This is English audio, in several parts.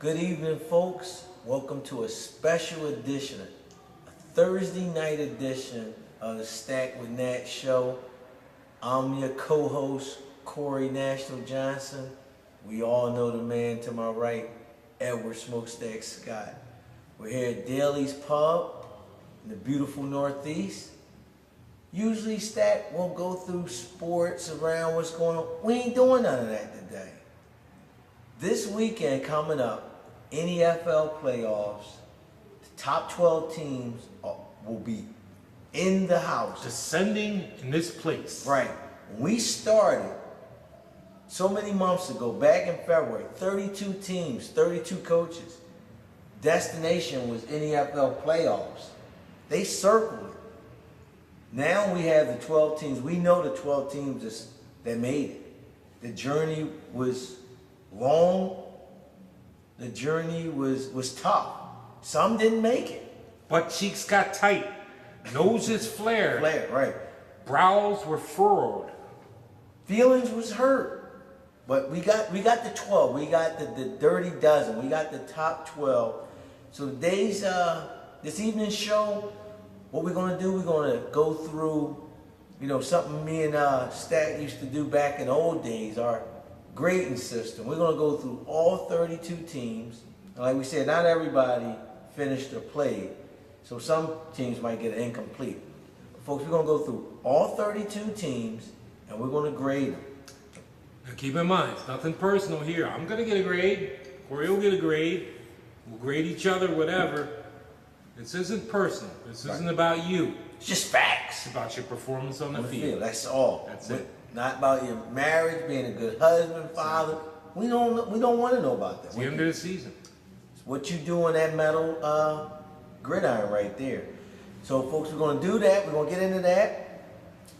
Good evening, folks. Welcome to a special edition, a Thursday night edition of the Stack with Nat show. I'm your co-host, Corey National Johnson. We all know the man to my right, Edward Smokestack Scott. We're here at Daly's Pub in the beautiful Northeast. Usually, Stack won't go through sports around what's going on. We ain't doing none of that today. This weekend coming up, NEFL playoffs, the top 12 teams will be in the house. Descending in this place. Right. When we started so many months ago, back in February, 32 teams, 32 coaches. Destination was NEFL playoffs. They circled it. Now we have the 12 teams. We know the 12 teams that made it. The journey was long. The journey was tough. Some didn't make it. But cheeks got tight. Noses flared. Right. Brows were furrowed. Feelings was hurt. But we got the 12. We got the dirty dozen. We got the top 12. So today's this evening's show, what we're gonna do, we're gonna go through, something me and Stat used to do back in the old days, our grading system. We're going to go through all 32 teams. And like we said, not everybody finished or played. So some teams might get an incomplete. But folks, we're going to go through all 32 teams and we're going to grade them. Now keep in mind, it's nothing personal here. I'm going to get a grade. Corey will get a grade. We'll grade each other, whatever. This isn't personal. This isn't about you. It's just facts. It's about your performance on the field. That's all. That's it. Not about your marriage, being a good husband, father. We don't want to know about that. It's the end of the season. It's what you do on that metal gridiron right there. So, folks, we're going to do that. We're going to get into that.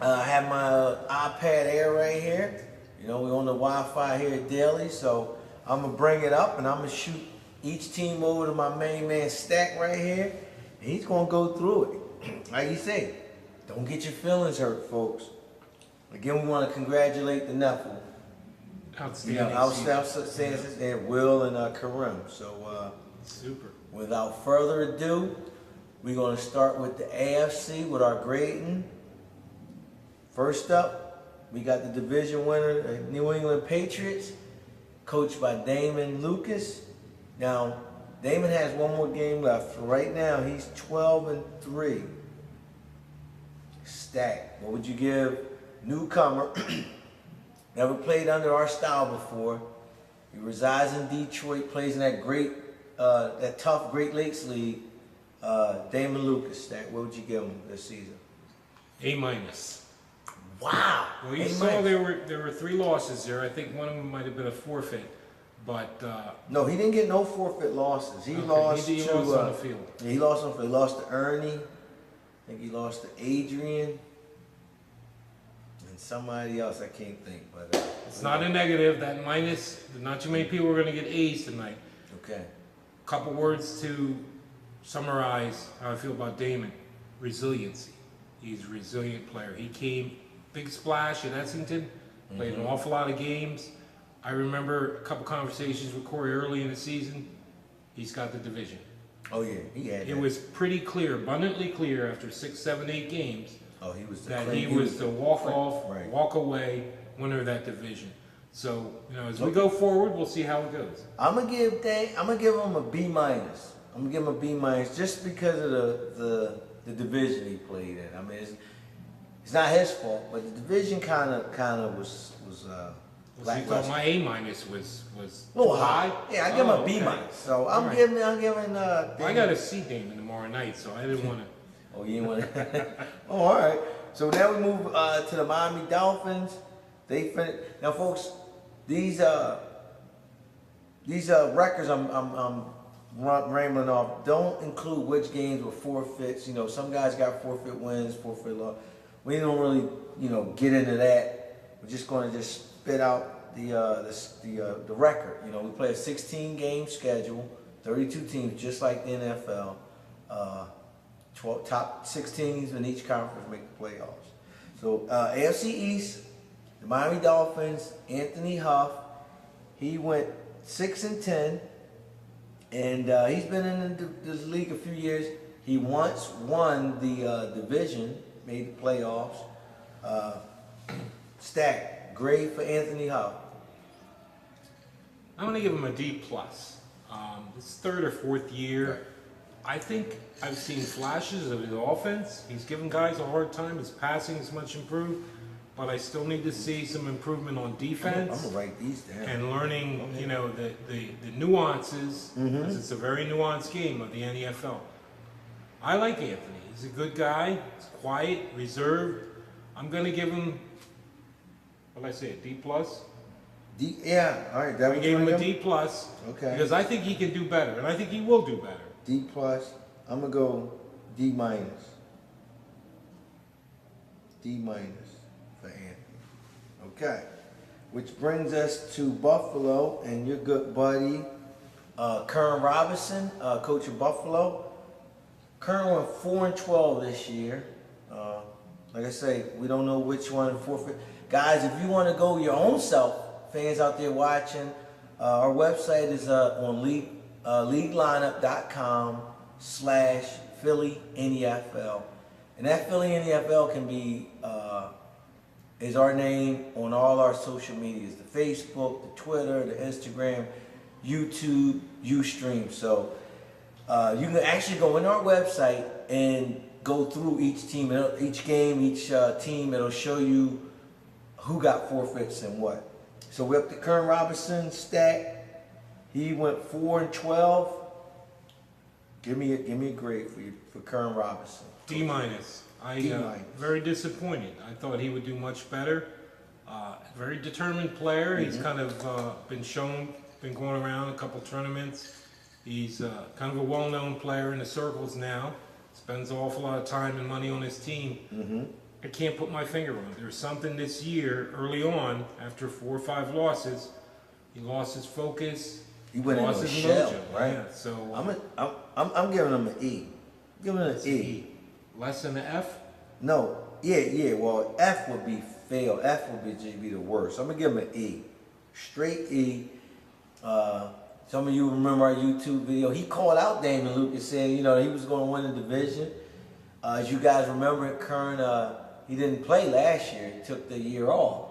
I have my iPad Air right here. We're on the Wi-Fi here at Daly, so I'm going to bring it up and I'm going to shoot each team over to my main man Stack right here. And he's going to go through it. Like you say, don't get your feelings hurt, folks. Again, we want to congratulate the NEFL. Outstanding. Outstanding and Will and Karim. So, super. Without further ado, we're going to start with the AFC with our grading. First up, we got the division winner, the New England Patriots, coached by Damon Lucas. Now, Damon has one more game left. Right now, he's 12-3. Stack. What would you give? Newcomer, never played under our style before. He resides in Detroit, plays in that tough Great Lakes League. Damon Lucas, Stack, what would you give him this season? A-. Wow. Well, you saw there were 3 losses there. I think one of them might have been a forfeit, but no, he didn't get no forfeit losses. He lost on the field. Yeah, he lost on the field. He lost to Ernie. I think he lost to Adrian. And somebody else I can't think, but it's not a negative. That minus, not too many people are going to get A's tonight. Okay. Couple words to summarize how I feel about Damon. Resiliency. He's a resilient player. He came big splash in Essington, played an awful lot of games. I remember a couple conversations with Corey early in the season. He's got the division. Oh yeah, he had. It was pretty clear, abundantly clear after 6, 7, 8 games. Oh, he was the walk-off, right. Walk-away winner of that division. So, as we go forward, we'll see how it goes. I'm gonna give him a B-. I'm gonna give him a B- just because of the division he played in. I mean, it's not his fault, but the division kind of was So you thought my A- was a little high. Yeah, I give him a B-. Okay. So I'm giving. I got to see Damon tomorrow night, so I didn't want to. Oh, you didn't want to? Oh, all right. So now we move to the Miami Dolphins. They finished. Now, folks, these records I'm rambling off don't include which games were forfeits. Some guys got forfeit wins, forfeit loss. We don't really, get into that. We're just going to spit out the record. We play a 16-game schedule, 32 teams, just like the NFL. 12 top 6 teams in each conference make the playoffs. So AFC East, the Miami Dolphins, Anthony Huff, he went 6-10. And he's been in this league a few years. He once won the division, made the playoffs. Stack, grade for Anthony Hall. I'm going to give him a D plus. It's third or fourth year. I think I've seen flashes of his offense. He's given guys a hard time. His passing is much improved, but I still need to see some improvement on defense. I'm gonna write these down. And learning, you know, the nuances, because it's a very nuanced game of the NEFL. I like Anthony. He's a good guy. He's quiet, reserved. I'm going to give him, what did I say, a D plus? D, yeah, all right. I gave him a D plus. Okay. Because I think he can do better, and I think he will do better. D plus. I'm gonna go D minus. D minus for Anthony. Okay. Which brings us to Buffalo and your good buddy, Kern Robinson, coach of Buffalo. Kern went 4-12 this year. Like I say, we don't know which one forfeit. Guys, if you want to go your own self, fans out there watching, our website is on leaguelineup.com/Philly NEFL. And that Philly NEFL can be, is our name on all our social medias, the Facebook, the Twitter, the Instagram, YouTube, Ustream. So you can actually go in our website and go through each team, each game, each team. It'll show you who got forfeits and what. So we're up to Kern Robinson stat. He went 4-12. Give me a grade for Kern Robinson. D minus. Very disappointed. I thought he would do much better. Very determined player. He's kind of been going around a couple tournaments. He's kind of a well-known player in the circles now. Spends an awful lot of time and money on his team. I can't put my finger on it. There's something this year, early on, after 4 or 5 losses, he lost his focus. He went into a shell, right? Yeah, so I'm giving him an E. Giving him an E. Less than an F? No, yeah. Well, F would be fail. F would be the worst. I'm gonna give him an E, straight E. Some of you remember our YouTube video. He called out Damon Lucas, saying, you know, he was going to win the division. As you guys remember, Kern, he didn't play last year. He took the year off.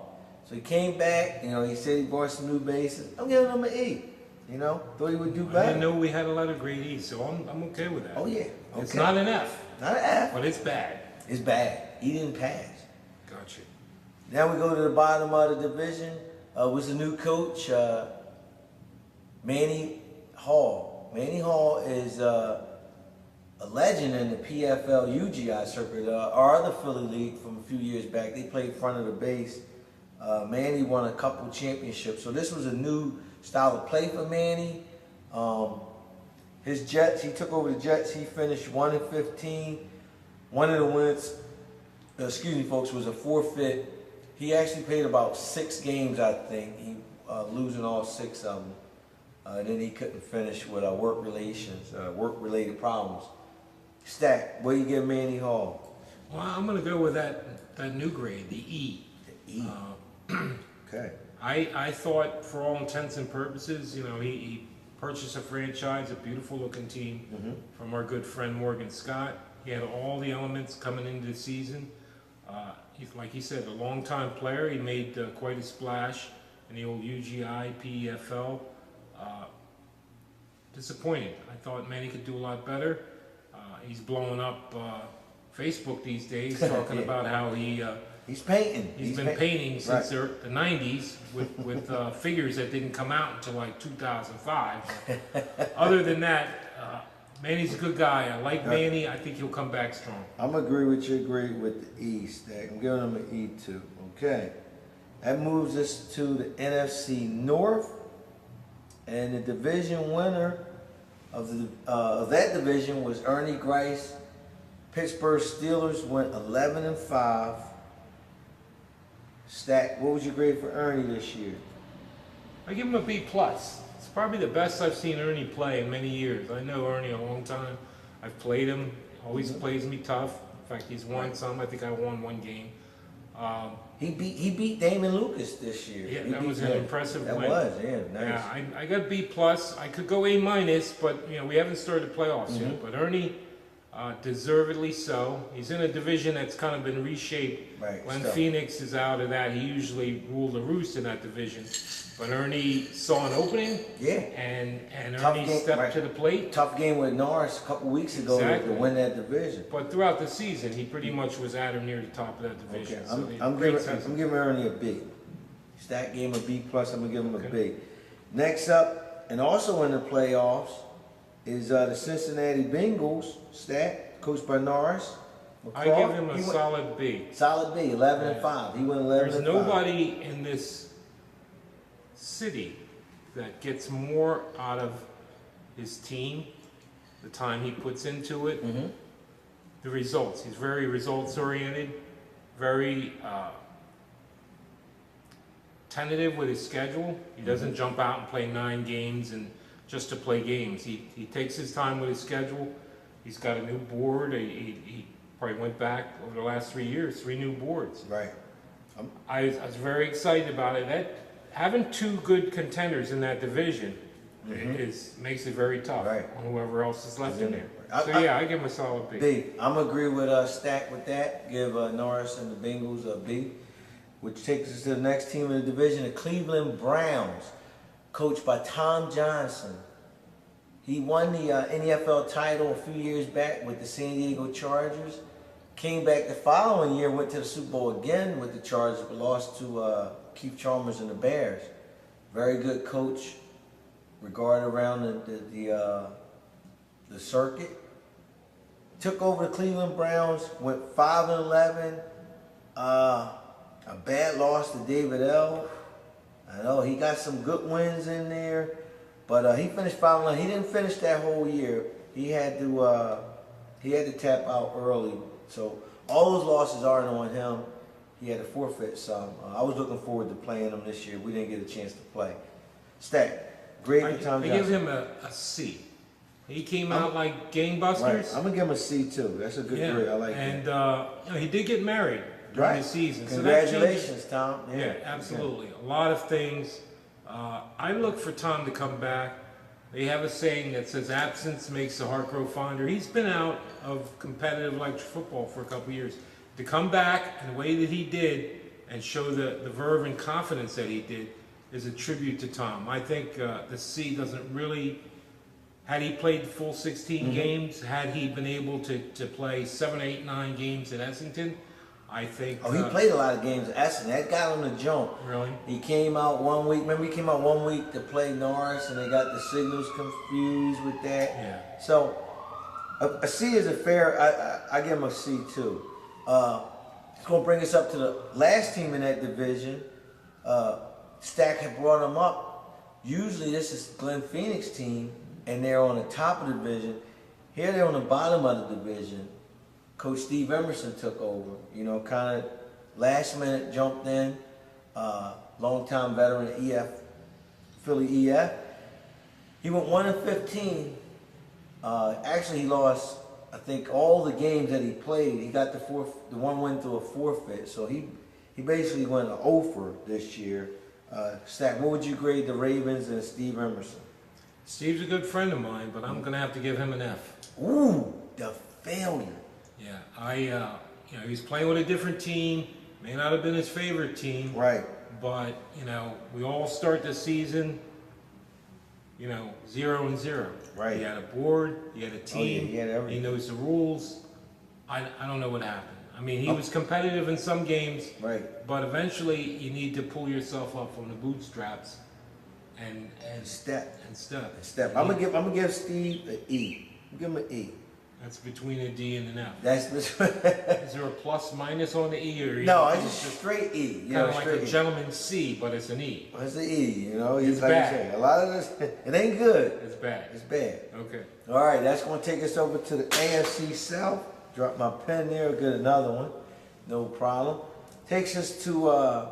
So he came back. You know, he said he bought some new bases. I'm giving him an E. You know, thought he would do better. I didn't know we had a lot of grade E's, so I'm okay with that. Oh yeah, okay. It's not an F. Not an F. But it's bad. It's bad. He didn't pass. Gotcha. Now we go to the bottom of the division. Was a new coach, Manny Hall. Manny Hall is a legend in the PFL UGI circuit. Our other Philly league from a few years back, they played front of the base. Manny won a couple championships, so this was a new style of play for Manny. His Jets, he took over the Jets. He finished 1-15. One of the wins, excuse me, folks, was a forfeit. He actually played about 6 games, I think. He losing all 6 of them. And then he couldn't finish with work-related problems. Stack, what do you give Manny Hall? Well, I'm going to go with that new grade, the E. The E. Okay. I thought, for all intents and purposes, you know, he purchased a franchise, a beautiful-looking team from our good friend Morgan Scott. He had all the elements coming into the season. He's, like he said, a long-time player. He made quite a splash in the old UGI, PFL. Disappointed. I thought Manny could do a lot better. He's blowing up Facebook these days, talking about how he's painting. He's been painting since the 90s with figures that didn't come out until like 2005. Other than that, Manny's a good guy. I like Manny. I think he'll come back strong. I'm agree with your grade with the E, Stack. I'm giving him an E too. Okay. That moves us to the NFC North. And the division winner of that division was Ernie Grice. Pittsburgh Steelers went 11-5. Stack, what was your grade for Ernie this year? I give him a B plus. It's probably the best I've seen Ernie play in many years. I know Ernie a long time. I've played him. Always plays me tough. In fact, he's won some. I think I won 1 game. He beat Damon Lucas this year. Yeah, He that beat was an him. impressive That win. was, yeah, nice. Yeah, I got B plus. I could go A minus, but we haven't started the playoffs yet. But Ernie, deservedly so. He's in a division that's kind of been reshaped. Right, When so. Phoenix is out of that, he usually ruled the roost in that division. But Ernie saw an opening, Yeah. and Tough Ernie game, stepped right. to the plate. Tough game with Norris a couple weeks ago Exactly. to win that division. But throughout the season, he pretty much was at or near the top of that division. Okay, So he had I'm great giving sense of- I'm giving Ernie a B. Stack game a B plus. I'm gonna give him a Okay. B. Next up, and also in the playoffs, is the Cincinnati Bengals. Stack coached by Norris. I give him He a went- solid B. solid B, 11-5. He went 11 There's and 5. nobody in this city that gets more out of his team, the time he puts into it, the results. He's very results oriented, very tentative with his schedule. He doesn't jump out and play 9 games and just to play games. He takes his time with his schedule. He's got a new board. He probably went back over the last 3 years, 3 new boards. Right. I was very excited about it. That having 2 good contenders in that division makes it very tough Right. on whoever else is left in there. I- So yeah, I give him a solid B. B. I'm gonna agree with Stack with that. Give Norris and the Bengals a B, which takes us to the next team in the division, the Cleveland Browns, coached by Tom Johnson. He won the NEFL title a few years back with the San Diego Chargers. Came back the following year, went to the Super Bowl again with the Chargers, but lost to Keith Chalmers and the Bears. Very good coach, regarded around the circuit. Took over the Cleveland Browns, went 5-11. A bad loss to David L. I know he got some good wins in there, but he finished 5-11. He didn't finish that whole year. He had to tap out early. So all those losses aren't on him. He had to forfeit some. I was looking forward to playing him this year. We didn't get a chance to play. Stack, great I for Tom give Johnson. him a C. He came out like gangbusters. Right. I'm gonna give him a C too. That's a good grade. I like and that. he did get married during the season. So that Congratulations, changes- Tom. Yeah, absolutely. A lot of things. I look for Tom to come back. They have a saying that says absence makes the heart grow fonder. He's been out of competitive electric football for a couple of years. To come back in the way that he did and show the verve and confidence that he did is a tribute to Tom. I think the C doesn't really, had he played full 16 games, had he been able to play 7, 8, 9 games at Essington, I think... Oh, he played a lot of games at Essen. That got him the jump. Really? He came out 1 week. Remember, he came out 1 week to play Norris, and they got the signals confused with that. Yeah. So, a C is a fair. I give him a C too. It's going to bring us up to the last team in that division. Stack had brought him up. Usually, this is Glenn Phoenix team, and they're on the top of the division. Here, they're on the bottom of the division. Coach Steve Emerson took over, kind of last minute jumped in, longtime veteran of EF, Philly EF. He went 1-15. Actually, he lost, I think, all the games that he played. He got the one win through a forfeit, so he basically went an 0 this year. Stack, what would you grade the Ravens and Steve Emerson? Steve's a good friend of mine, but I'm going to have to give him an F. Ooh, the failure. Yeah, he was playing with a different team. May not have been his favorite team. Right. But, we all start the season, 0-0. Right. He had a board, he had a team, he had everything. he knows the rules. I don't know what happened. I mean, he was competitive in some games, Right. but eventually you need to pull yourself up from the bootstraps and Step. step. I'm gonna give Steve an E. I'm gonna give him an E. That's between a D and an F. That's Is there a plus minus on the E, or no, it's just straight E. kind of like straight a E. gentleman's C, but it's an E. It's the E. It's like bad. you say, a lot of this, it ain't good. It's bad. It's bad. Okay. All right, that's gonna take us over to the AFC South. Drop my pen there. Get another one. No problem. Takes us to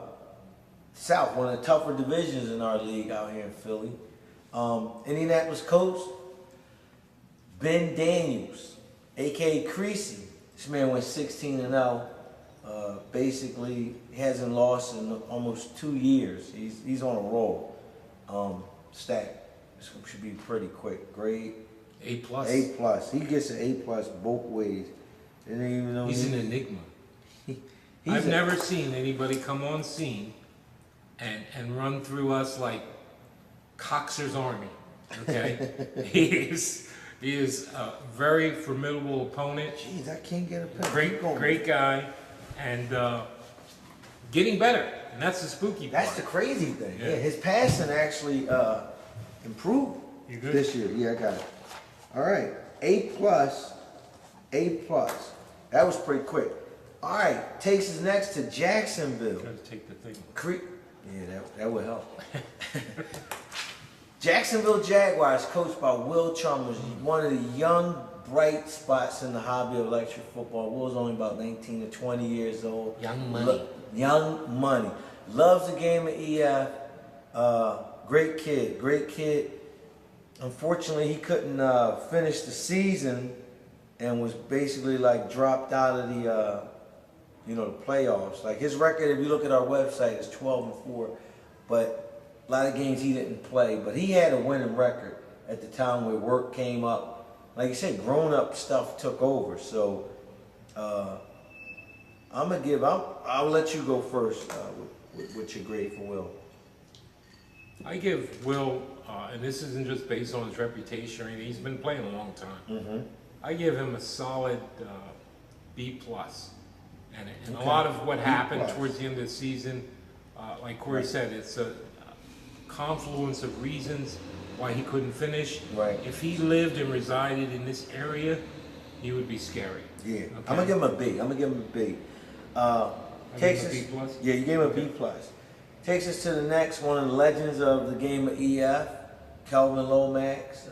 South, one of the tougher divisions in our league out here in Philly. Indianapolis coach Ben Daniels, aka Creasy. This man went 16-0. Basically hasn't lost in almost 2 years. He's on a roll. Stack should be pretty quick. Grade A plus. A plus. He gets an A plus both ways. Didn't even know He's an enigma. I've never seen anybody come on scene and run through us like Coxer's Army. Okay, he is a very formidable opponent. Jeez, I can't get a pen. Great guy, and getting better. And that's the spooky part. That's the crazy thing. Yeah. Yeah, his passing actually improved You good? this year. Yeah, I got it. All right, A plus, A plus. That was pretty quick. All right, takes us next to Jacksonville. Gotta take the thing. Yeah, that would help. Jacksonville Jaguars, coached by Will Chalmers, one of the young, bright spots in the hobby of electric football. Will's only about 19 to 20 years old. Young money. Young money. Loves the game of EF. Great kid. Unfortunately, he couldn't finish the season and was basically like dropped out of the the playoffs. Like his record, if you look at our website, is 12-4, but a lot of games he didn't play. But he had a winning record at the time where work came up. Like you said, grown-up stuff took over. So I'll let you go first with your grade for Will. I give Will, and this isn't just based on his reputation or anything. He's been playing a long time. Mm-hmm. I give him a solid B plus. And Okay. a lot of what happened plus. towards the end of the season, like Corey said, it's a confluence of reasons why he couldn't finish. Right. If he lived and resided in this area, he would be scary. Yeah, Okay. I'm gonna give him a B. Takes us, B plus? yeah, you gave him a B plus. Takes us to the next one of the legends of the game of EF, Kelvin Lomax.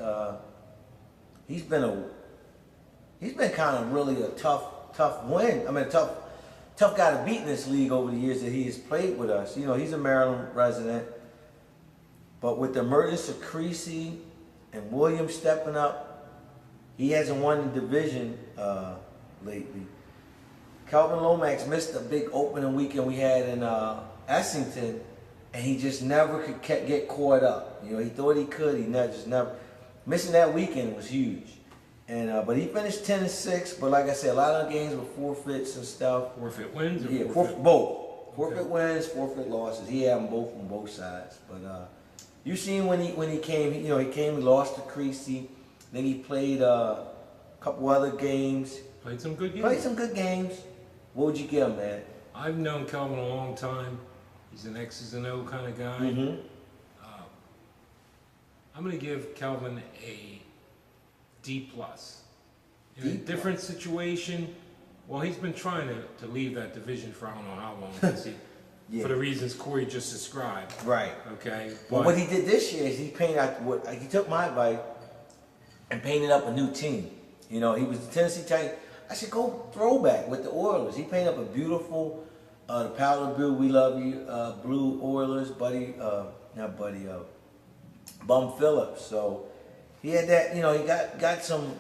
He's been kind of really a tough win. I mean, a tough guy to beat in this league over the years that he has played with us. He's a Maryland resident, but with the emergence of Creasy and Williams stepping up, he hasn't won the division lately. Calvin Lomax missed a big opening weekend we had in Essington, and he just never could get caught up. He thought he could, he never. Missing that weekend was huge. And but he finished 10-6. But like I said, a lot of games were forfeits and stuff. Forfeit wins or Yeah, both. Forfeit wins, forfeit losses. He had them both on both sides. But you seen when he came, he lost to Creasy. Then he played a couple other games. Played some good games. Played some good games. What would you give him, man? I've known Kelvin a long time. He's an X's and O kind of guy. Mm-hmm. I'm going to give Kelvin a D plus. In a D+. different situation, well, he's been trying to leave that division for I don't know how long, because Yeah. for the reasons Corey just described. Right. Okay. Well, what he did this year is he painted out he took my advice and painted up a new team. He was the Tennessee Titan. I said, go throwback with the Oilers. He painted up a beautiful, the powder blue, we love you, blue Oilers, Bum Phillips. So he had that, he got some.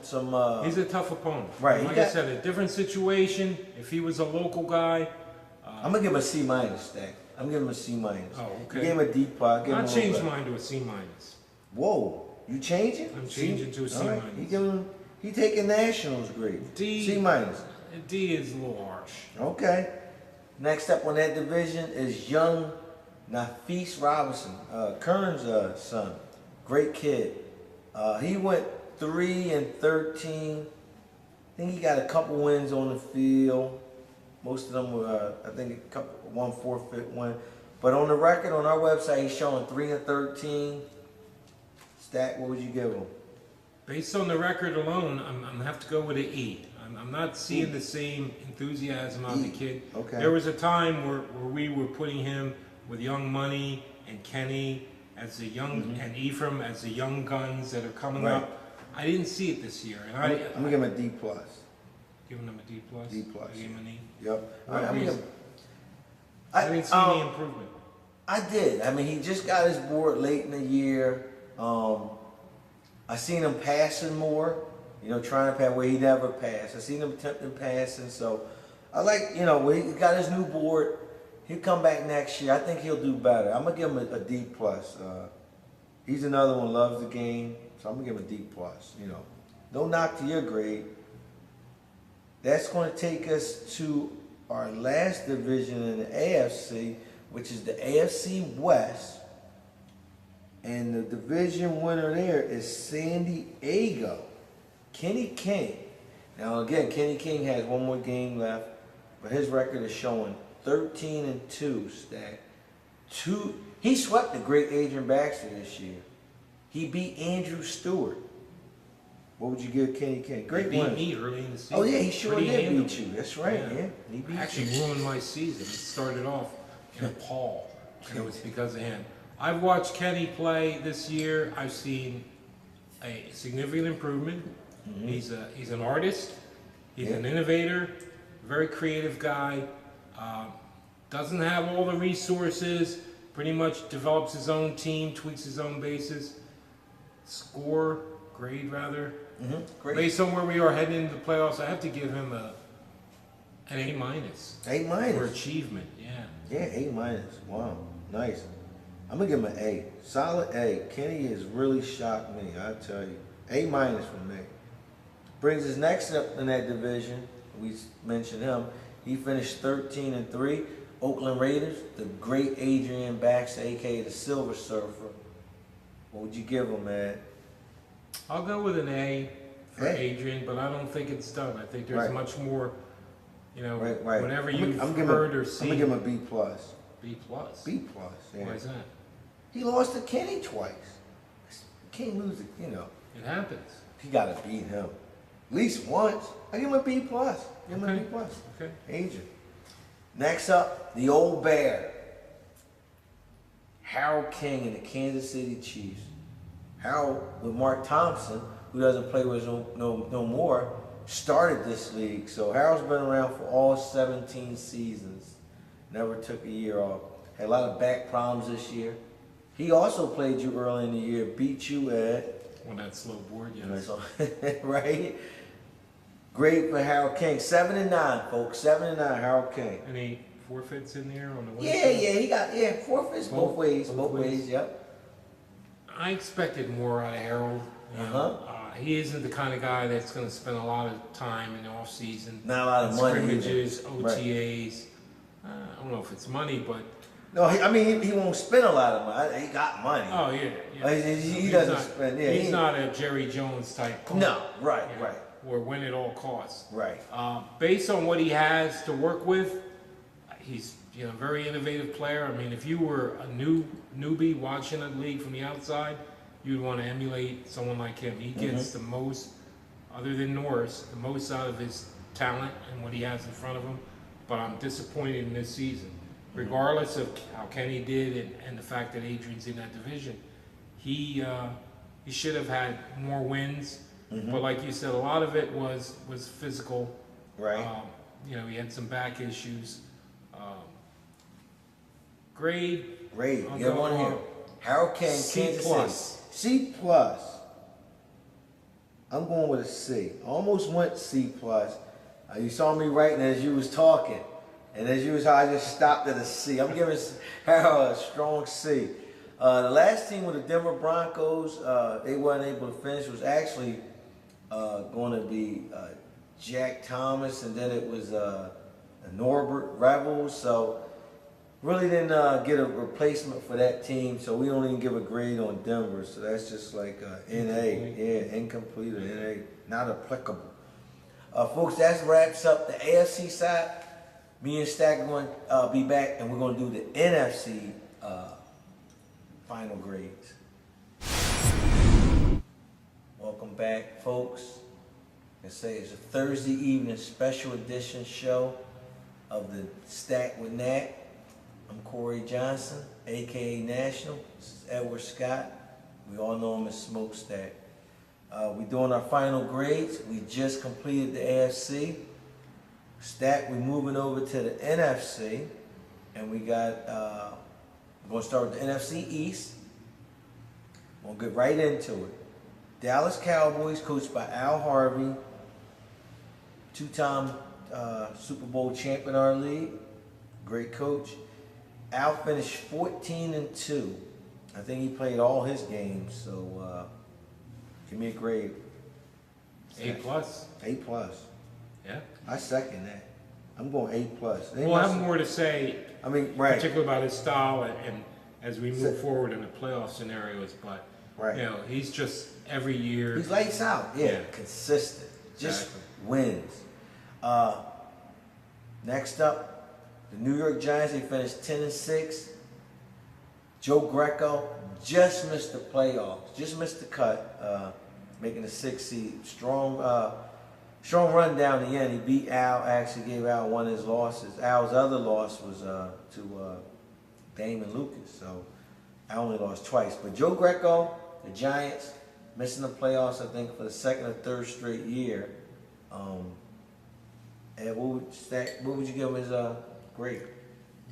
He's a tough opponent. Right, Like I said, a different situation. If he was a local guy. I'm gonna give him a C minus, Stack. I'm giving him a C minus. Oh, okay. You gave him a D plus. I changed mine to a C minus. Whoa, you changing? I'm changing to a C minus. He taking Nationals grade. D. C minus. D is a little harsh. Okay. Next up on that division is young Nafis Robinson, Kern's son. Great kid. He went 3-13. I think he got a couple wins on the field. Most of them were, I think, one forfeit win. But on the record on our website, he's showing 3-13. Stack, what would you give him? Based on the record alone, I'm gonna have to go with an E. I'm not seeing the same enthusiasm out of the kid. Okay. There was a time where we were putting him with Young Money and Kenny as the young and Ephraim as the young guns that are coming Right. up. I didn't see it this year, and I'm gonna give him a D plus. giving him a D plus. D plus. I gave him an E. Yep. What I'm reason? gonna- I didn't see any improvement. I did. I mean, he just got his board late in the year. I seen him passing more, trying to pass where he never passed. I seen him attempting passing, so I like, when he got his new board, he'll come back next year. I think he'll do better. I'm gonna give him a D plus. He's another one, loves the game, so I'm gonna give him a D plus. No knock to your grade. That's gonna take us to our last division in the AFC, which is the AFC West. And the division winner there is San Diego. Kenny King. Now again, Kenny King has one more game left, but his record is showing 13-2. Stack. He swept the great Adrian Baxter this year. He beat Andrew Stewart. What would you give Kenny King? Great He win. beat me early in the season. Oh yeah, he sure Pretty did handily. beat you. That's right. Yeah, he beat Actually you. ruined my season. It started off in a pall, and it was because of him. I've watched Kenny play this year. I've seen a significant improvement. Mm-hmm. He's an artist. He's an innovator. Very creative guy. Doesn't have all the resources. Pretty much develops his own team, tweaks his own bases. Grade rather. Mm-hmm. Great. Based on where we are heading into the playoffs, I have to give him an A minus. A minus. For achievement, yeah. Yeah, A minus. Wow, nice. I'm gonna give him an A. Solid A. Kenny has really shocked me, I tell you. A minus from me. Brings us next up in that division. We mentioned him. He finished 13-3. Oakland Raiders, the great Adrian Baxter, aka the Silver Surfer. What would you give him, man? I'll go with an A for A. Adrian, but I don't think it's done. I think there's much more, Right. whatever you've I'm heard or seen. I'm gonna give him a B plus. B plus. B plus. Yeah. Why is that? He lost to Kenny twice. Can't lose it. It happens. He gotta beat him at least once. I give him a B plus. Give him a B plus. Okay. Adrian. Next up, the old bear, Harold King and the Kansas City Chiefs. Harold, with Mark Thompson, who doesn't play with us no more, started this league. So Harold's been around for all 17 seasons. Never took a year off. Had a lot of back problems this year. He also played you early in the year, beat you at... On that slow board, yes. Right? Great for Harold King. 7-9, folks. 7-9, Harold King. Any forfeits in there on the win? Yeah, he got forfeits both ways. Both ways, yep. I expected more out of Harold. He isn't the kind of guy that's going to spend a lot of time in the off season. Not a lot of money. Scrimmages, OTAs. I don't know if it's money, but no, he won't spend a lot of money. He got money. oh yeah. He doesn't spend. Yeah, he's not a Jerry Jones type. Coach, no, right. Or win at all costs. Right. Based on what he has to work with, he's a very innovative player. I mean, if you were a newbie watching a league from the outside, you'd want to emulate someone like him. He gets the most, other than Norris, the most out of his talent and what he has in front of him. But I'm disappointed in this season. Regardless of how Kenny did and the fact that Adrian's in that division, he should have had more wins. But like you said, a lot of it was physical. Right. He had some back issues. Grade. Get one here. Harold King, Kansas plus. City. C plus. I'm going with a C. Almost went C plus. You saw me writing as you was talking. And as usual, I just stopped at a C. I'm giving Harold a strong C. The last team with the Denver Broncos, they weren't able to finish. It was actually going to be Jack Thomas, and then it was Norbert Rebels. So really didn't get a replacement for that team. So we don't even give a grade on Denver. So that's just like NA. Yeah, incomplete or NA. Not applicable. Folks, that wraps up the AFC side. Me and Stack are going to be back, and we're going to do the NFC final grades. Welcome back, folks. I say it's a Thursday evening special edition show of the Stack with Nat. I'm Corey Johnson, a.k.a. National. This is Edward Scott. We all know him as Smokestack. We're doing our final grades. We just completed the AFC. Stack, we're moving over to the NFC, and we got, we're going to start with the NFC East. We'll get right into it. Dallas Cowboys, coached by Al Harvey, two-time Super Bowl champ in our league. Great coach. Al finished 14-2. I think he played all his games, so give me a grade. A plus. A plus. Yeah. I second that. I'm going A plus. We'll have more to say, I mean, right. particularly about his style and as we move forward in the playoff scenarios. But Right. you know, he's just every year. He's lights out. Yeah. Consistent. Just Exactly. wins. Next up, the New York Giants. They finished 10-6. Joe Greco just missed the playoffs. Just missed the cut. Making the 6th seed. Strong run down the end. He beat Al. Actually gave Al one of his losses. Al's other loss was to Damon Lucas. So Al only lost twice. But Joe Greco, the Giants, missing the playoffs, I think, for the second or third straight year. And what would you give him as a grade?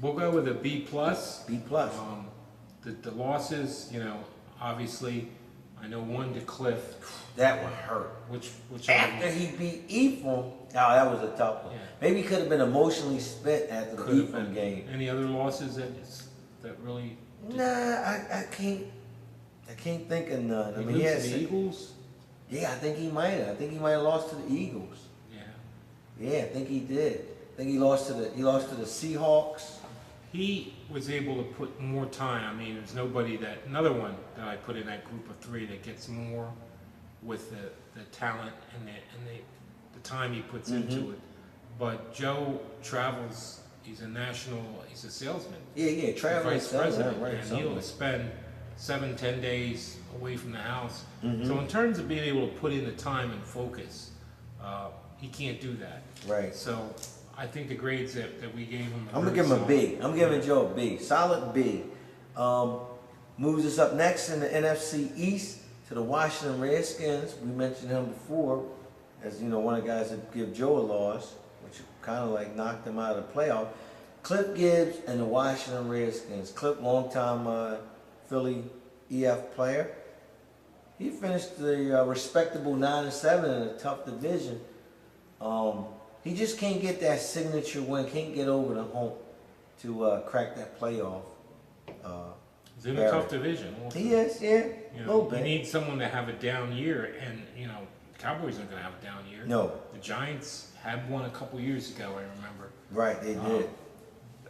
We'll go with a B plus. B plus. The losses, you know, obviously, I know one to Cliff, That one hurt. which After he beat Ephraim, that was a tough one. Yeah. Maybe he could have been emotionally spent after the could have Ephraim been. game. Any other losses that really? Nah, I can't think of none. I He mean, lose yes, to the Eagles. yeah, I think he might have. I think he might have lost to the Eagles. Yeah. Yeah, I think he did. I think he lost to the Seahawks. He was able to put more time. I mean, there's another one that I put in that group of 3 that gets more with the talent and the time he puts into it. But Joe travels. He's a salesman. Yeah, traveling Vice president, right? and he'll spend 7-10 days away from the house. Mm-hmm. So in terms of being able to put in the time and focus, he can't do that. Right. So I think the grades that we gave him. I'm gonna give him a B. I'm giving Joe a B. Solid B. Moves us up next in the NFC East to the Washington Redskins. We mentioned him before as, you know, one of the guys that give Joe a loss, which kind of like knocked him out of the playoff. Cliff Gibbs and the Washington Redskins. Cliff, longtime Philly EF player. He finished the respectable 9-7 in a tough division. He just can't get that signature win, can't get over the hump to crack that playoff. He's in a tough division. Also. He is, yeah, You a know, little bit. you need someone to have a down year, and you know, Cowboys aren't going to have a down year. No. The Giants had one a couple years ago, I remember. Right, they did.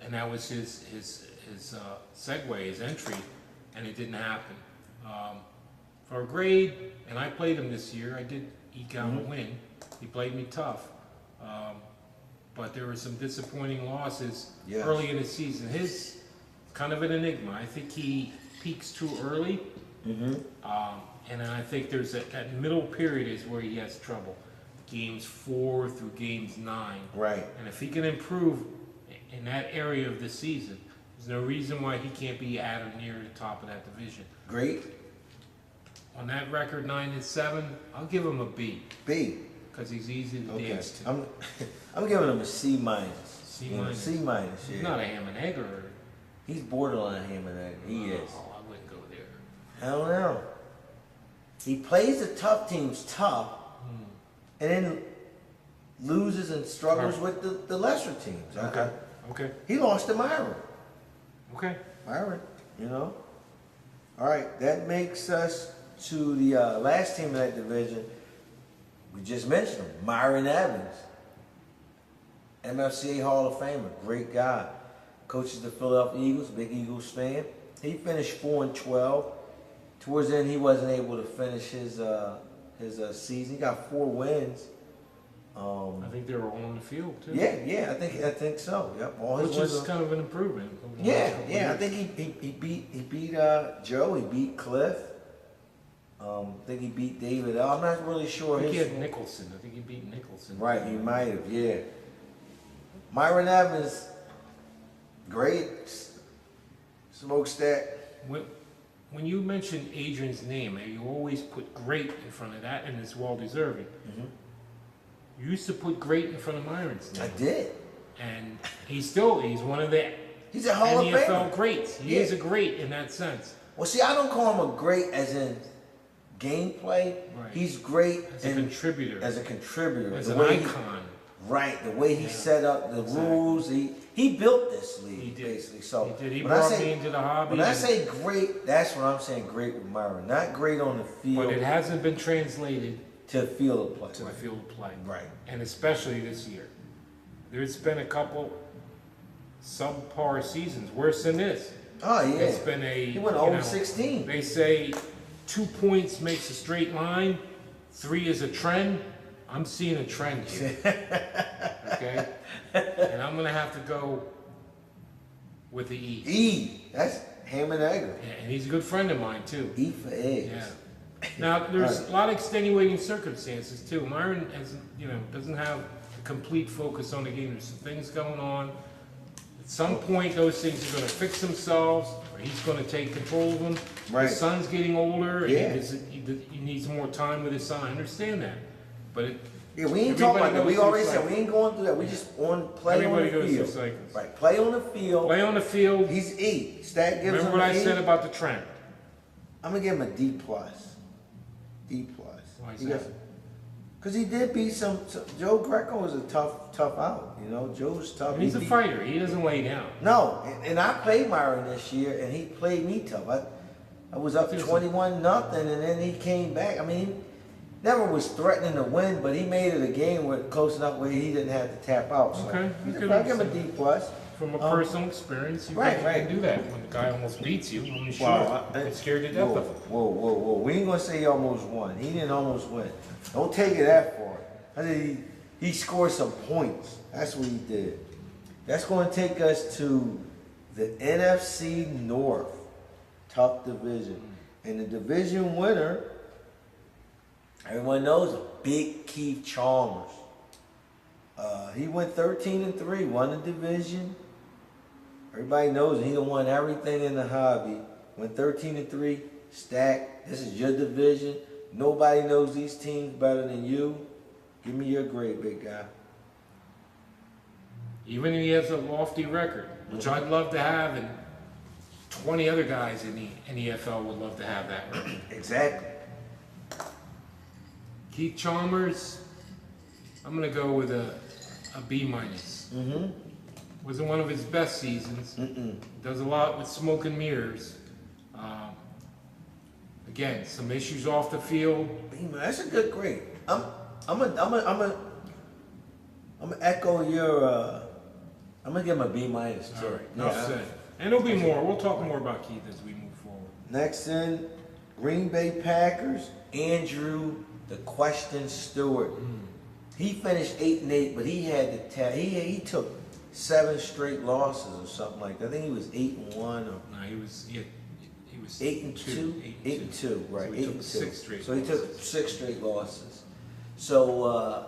And that was his segue, his entry, and it didn't happen. For a grade, and I played him this year. I did eke out a win. He played me tough, but there were some disappointing losses early in the season. His kind of an enigma. I think he peaks too early, and then I think there's that middle period is where he has trouble. Games 4 through games 9. Right. And if he can improve in that area of the season, there's no reason why he can't be at or near the top of that division. Great. On that record, 9-7, I'll give him a B B. because he's easy to dance to. I'm giving him a C minus. C minus. C minus. Yeah. He's not a ham and egg, or He's borderline ham and egg. He is. Oh, I wouldn't go there. I don't know. He plays the tough teams tough, and then loses and struggles with the lesser teams. Okay. He lost to Myron. Okay. Myron, you know. All right, that makes us to the last team in that division. We just mentioned him, Myron Evans, MFCA Hall of Famer, great guy. Coaches the Philadelphia Eagles, big Eagles fan. He finished 4-12. Towards the end, he wasn't able to finish his season. He got 4 wins. I think they were all on the field too. Yeah, I think so. Yep, all his Which wins is are- kind of an improvement. over the last Yeah, couple yeah. I years. think he beat Joe. He beat Cliff. I think he beat David. I'm not really sure. I think he his had Nicholson. I think he beat Nicholson. Right, he might have. Yeah. Myron Evans, great smokestack. When you mention Adrian's name, you always put great in front of that, and it's well deserving. You used to put great in front of Myron's name. I did. And he's one of the He's a Hall of NEFL Famer. greats. He is a great in that sense. Well, see, I don't call him a great as in gameplay. Right. He's great As a contributor. As a contributor. As The an way icon. Right, the way he Yeah, set up the exactly. rules, he built this league He did. basically. So He did. He when I brought say me into the hobby. when I say great, that's what I'm saying. Great with Myron, not great on the field. But it hasn't been translated to the field of play. to the field of play. Right. And especially this year. There's been a couple subpar seasons, worse than this. Oh yeah. It's been He went 0-16. They say 2 points makes a straight line, 3 is a trend. I'm seeing a trend here. Okay? And I'm going to have to go with the E. E. That's ham and egg. Yeah, and he's a good friend of mine, too. E for eggs. Yeah. Now, there's a lot of extenuating circumstances, too. Myron doesn't have a complete focus on the game. There's some things going on. At some point, those things are going to fix themselves, or he's going to take control of them. Right. His son's getting older, and Yeah. he needs more time with his son. I understand that. But Yeah, we ain't talking about that. everybody We goes already through said we ain't going through that. We just on play everybody on the goes field. through cycles. Right, play on the field. Play on the field. He's E. Stat gives Remember him what an I E. said about the trend? I'm gonna give him a D plus. D plus. Why is that? Because he did beat some. Joe Greco was a tough out. You know, Joe's tough. And he's a fighter. He doesn't lay down. No, and I played Myron this year, and he played me tough. I was up 21-0, and then he came back. I mean, he never was threatening to win, but he made it a game where close enough where he didn't have to tap out. So Okay, you could I give him a D plus. From a personal experience, you right, can do that. When the guy almost beats you, I'm sure. Wow, I'm scared to death whoa, of him. whoa. We ain't gonna say he almost won. He didn't almost win. Don't take it that far. I said he scored some points. That's what he did. That's gonna take us to the NFC North. Tough division. And the division winner, everyone knows, Big Keith Chalmers. He went 13-3, won the division. Everybody knows he done won everything in the hobby. Went 13-3, stacked. This is your division. Nobody knows these teams better than you. Give me your grade, big guy. Even if he has a lofty record, which I'd love to have, and 20 other guys in the NEFL would love to have that record. Exactly. Keith Chalmers, I'm going to go with a B minus. Mm-hmm. Wasn't one of his best seasons. Does a lot with smoke and mirrors. Again, some issues off the field. That's a good grade. I'm gonna echo your. I'm gonna give him a B minus too. All right, enough said. And there'll be more. We'll talk more about Keith as we move forward. Next in, Green Bay Packers, Andrew the Question Stewart. He finished 8-8, but he had to he took 7 straight losses or something like that. I think he was 8-1 or No, he was 8-2. 8-2, right? So he 8-2. took 6 straight So he took 6 straight losses. So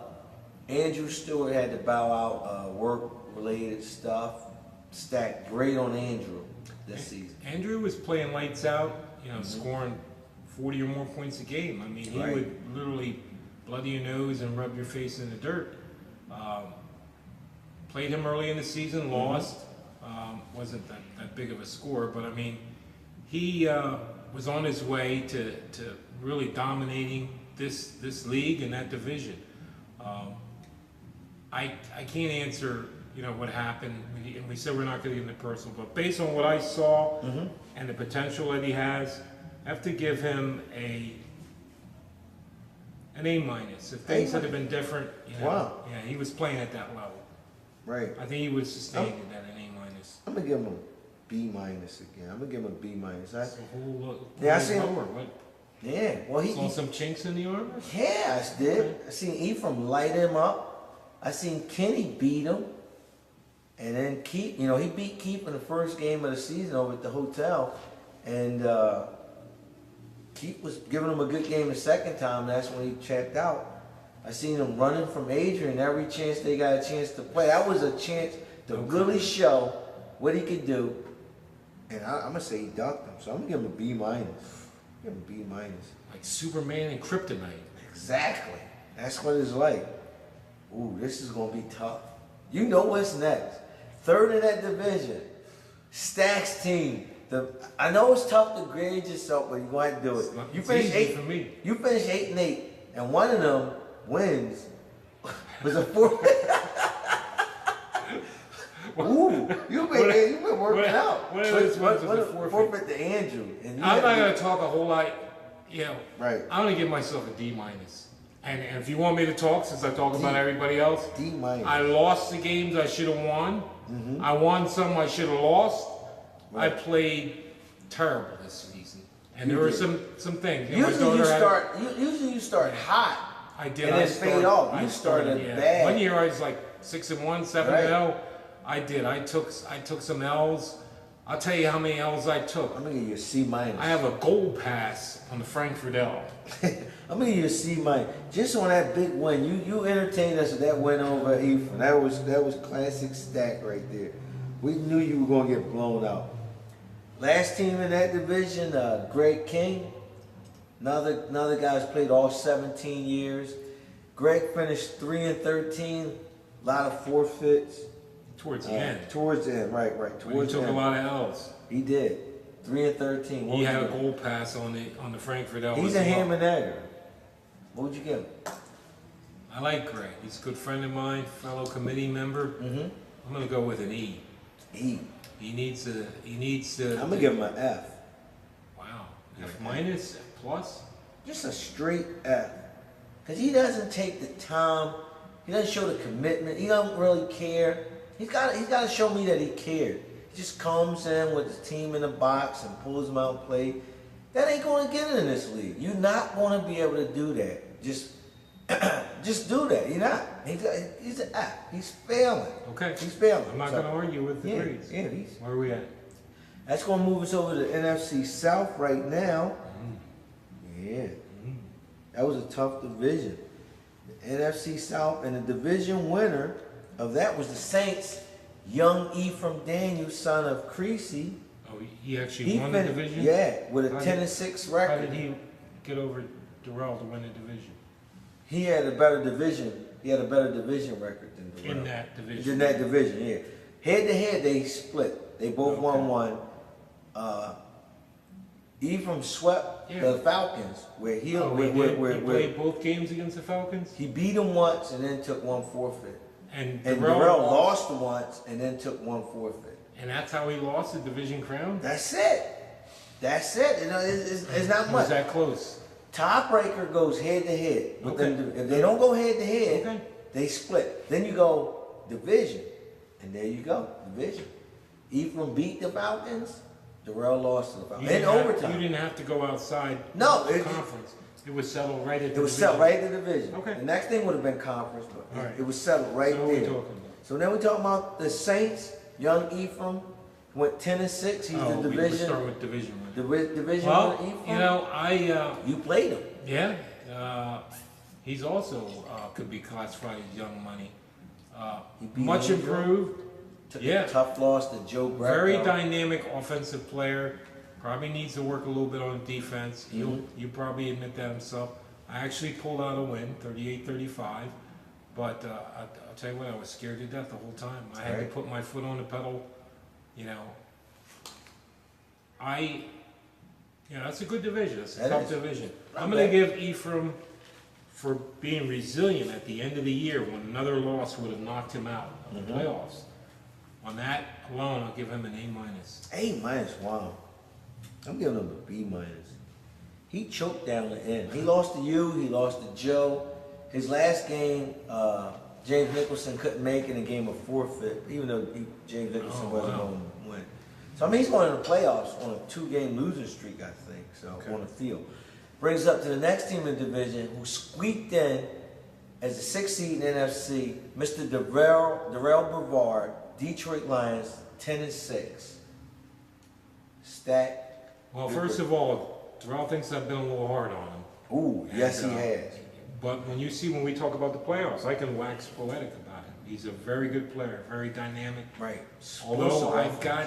Andrew Stewart had to bow out work-related stuff. Stacked great on Andrew this season. Andrew was playing lights out, scoring 40 or more points a game. I mean, he Right. would literally bloody your nose and rub your face in the dirt. Played him early in the season, lost. Wasn't that big of a score, but I mean, he was on his way to really dominating this league and that division. I can't answer what happened, and we said we're not going to get into personal, but based on what I saw and the potential that he has, I have to give him an A minus. If things had been different, Wow. yeah, he was playing at that level. Right. I think he was sustained at an A minus. I'm gonna give him a B minus again. I'm gonna give him a B minus. It's a whole Yeah, I see. lower. What, Yeah. Well, saw some chinks in the armor? Yeah, I did. I seen Ephraim light him up. I seen Kenny beat him. And then Keith, he beat Keith in the first game of the season over at the hotel. And Keith was giving him a good game the second time. That's when he checked out. I seen him running from Adrian every chance they got a chance to play. That was a chance to really show what he could do. And I'm going to say he ducked him. So I'm going to give him a B minus. Give him a B minus. Like Superman and Kryptonite. Exactly. That's what it's like. Ooh, this is going to be tough. You know what's next. Third in that division. Stacks team. I know it's tough to grade yourself, but you're going to do it. You finished easy for me. You finished 8-8, and one of them wins was a 4. Ooh, you've been working out. One of those ones was a forfeit. Forfeit to Andrew. And I'm not going to talk a whole lot. Right. I'm going to give myself a D minus. And if you want me to talk, since I talk about everybody else, D minus. I lost the games I should have won. Mm-hmm. I won some I should have lost. Right. I played terrible this season, and there were some things. Usually you start hot. I did. And then fade off. You started bad. One year I was like 6-1, 7-0. I did. I took some L's. I'll tell you how many L's I took. I'm gonna give you a C minus. I have a gold pass on the Frankfurt L. I'm gonna give you a C minus. Just on that big win, you entertained us with that win over Ephraim. That was classic Stack right there. We knew you were gonna get blown out. Last team in that division, Greg King. Another guy's played all 17 years. Greg finished 3-13. A lot of forfeits. Towards the end. Towards the end, right. Towards he took a lot of L's. He did. 3-13. He had a gold pass on the Frankfurt L. He's a ham and egger. What would you give him? I like Greg. He's a good friend of mine, fellow committee member. Mm-hmm. I'm gonna go with an E. E. He needs to. I'm gonna give him an F. Wow. F minus, F plus. Just a straight F. Because he doesn't take the time. He doesn't show the commitment. He doesn't really care. He's got to show me that he cared. He just comes in with his team in the box and pulls them out and play. That ain't going to get in this league. You're not going to be able to do that. Just do that. You're not. He's an F. He's failing. Okay. He's failing. I'm not going to argue with the grades. Yeah, Where are we at? That's going to move us over to the NFC South right now. Yeah. That was a tough division. The NFC South, and the division winner of that was the Saints, young Ephraim Daniels, son of Creasy. Oh, he actually won the division? Yeah, with a 10-6 record. How did he get over Darrell to win the division? He had a better division. He had a better division record than Darrell. In that division? In that division, yeah. Head to head, they split. They both won one. Ephraim swept the Falcons, where he played both games against the Falcons. He beat them once and then took one forfeit. And Darrell lost once and then took one forfeit. And that's how he lost the division crown. That's it. You know, it's not much. Was that close? Tiebreaker goes head to head. But then if they don't go head to head, they split. Then you go division, and there you go, division. Ephraim beat the Falcons. Darrell lost to the Falcons. In overtime. You didn't have to go outside the conference. It was settled right at the division. It was settled right at the division. Okay. The next thing would have been conference, but right. It was settled right so there. What are we talking about? So then we're talking about the Saints, young Ephraim, went 10-6. He's the division. We start with division one. Division well, one Ephraim. You know, you played him. Yeah. He's also could be classified as young money. Much improved. Took a tough loss to Joe Greco. Very dynamic offensive player. Probably needs to work a little bit on defense. He'll probably admit that himself. I actually pulled out a win, 38-35. But I'll tell you what, I was scared to death the whole time. I had to put my foot on the pedal. You know, that's a good division. It's a tough division. I'm going to give Ephraim for being resilient at the end of the year when another loss would have knocked him out of the playoffs. On that alone, I'll give him an A minus. A minus, wow. I'm giving him a B minus. He choked down the end. He lost to you. He lost to Joe. His last game, James Nicholson couldn't make it in a game of forfeit, even though James Nicholson wasn't going to win. So, I mean, he's going to the playoffs on a 2-game losing streak, I think, on the field. Brings us up to the next team in the division who squeaked in as the 6th seed in NFC, Mr. Darrell Brevard, Detroit Lions, 10-6. Stack. Well, first of all, Darrell thinks I've been a little hard on him. Ooh, yes, he has. But when we talk about the playoffs, I can wax poetic about him. He's a very good player, very dynamic. Right. Although I've got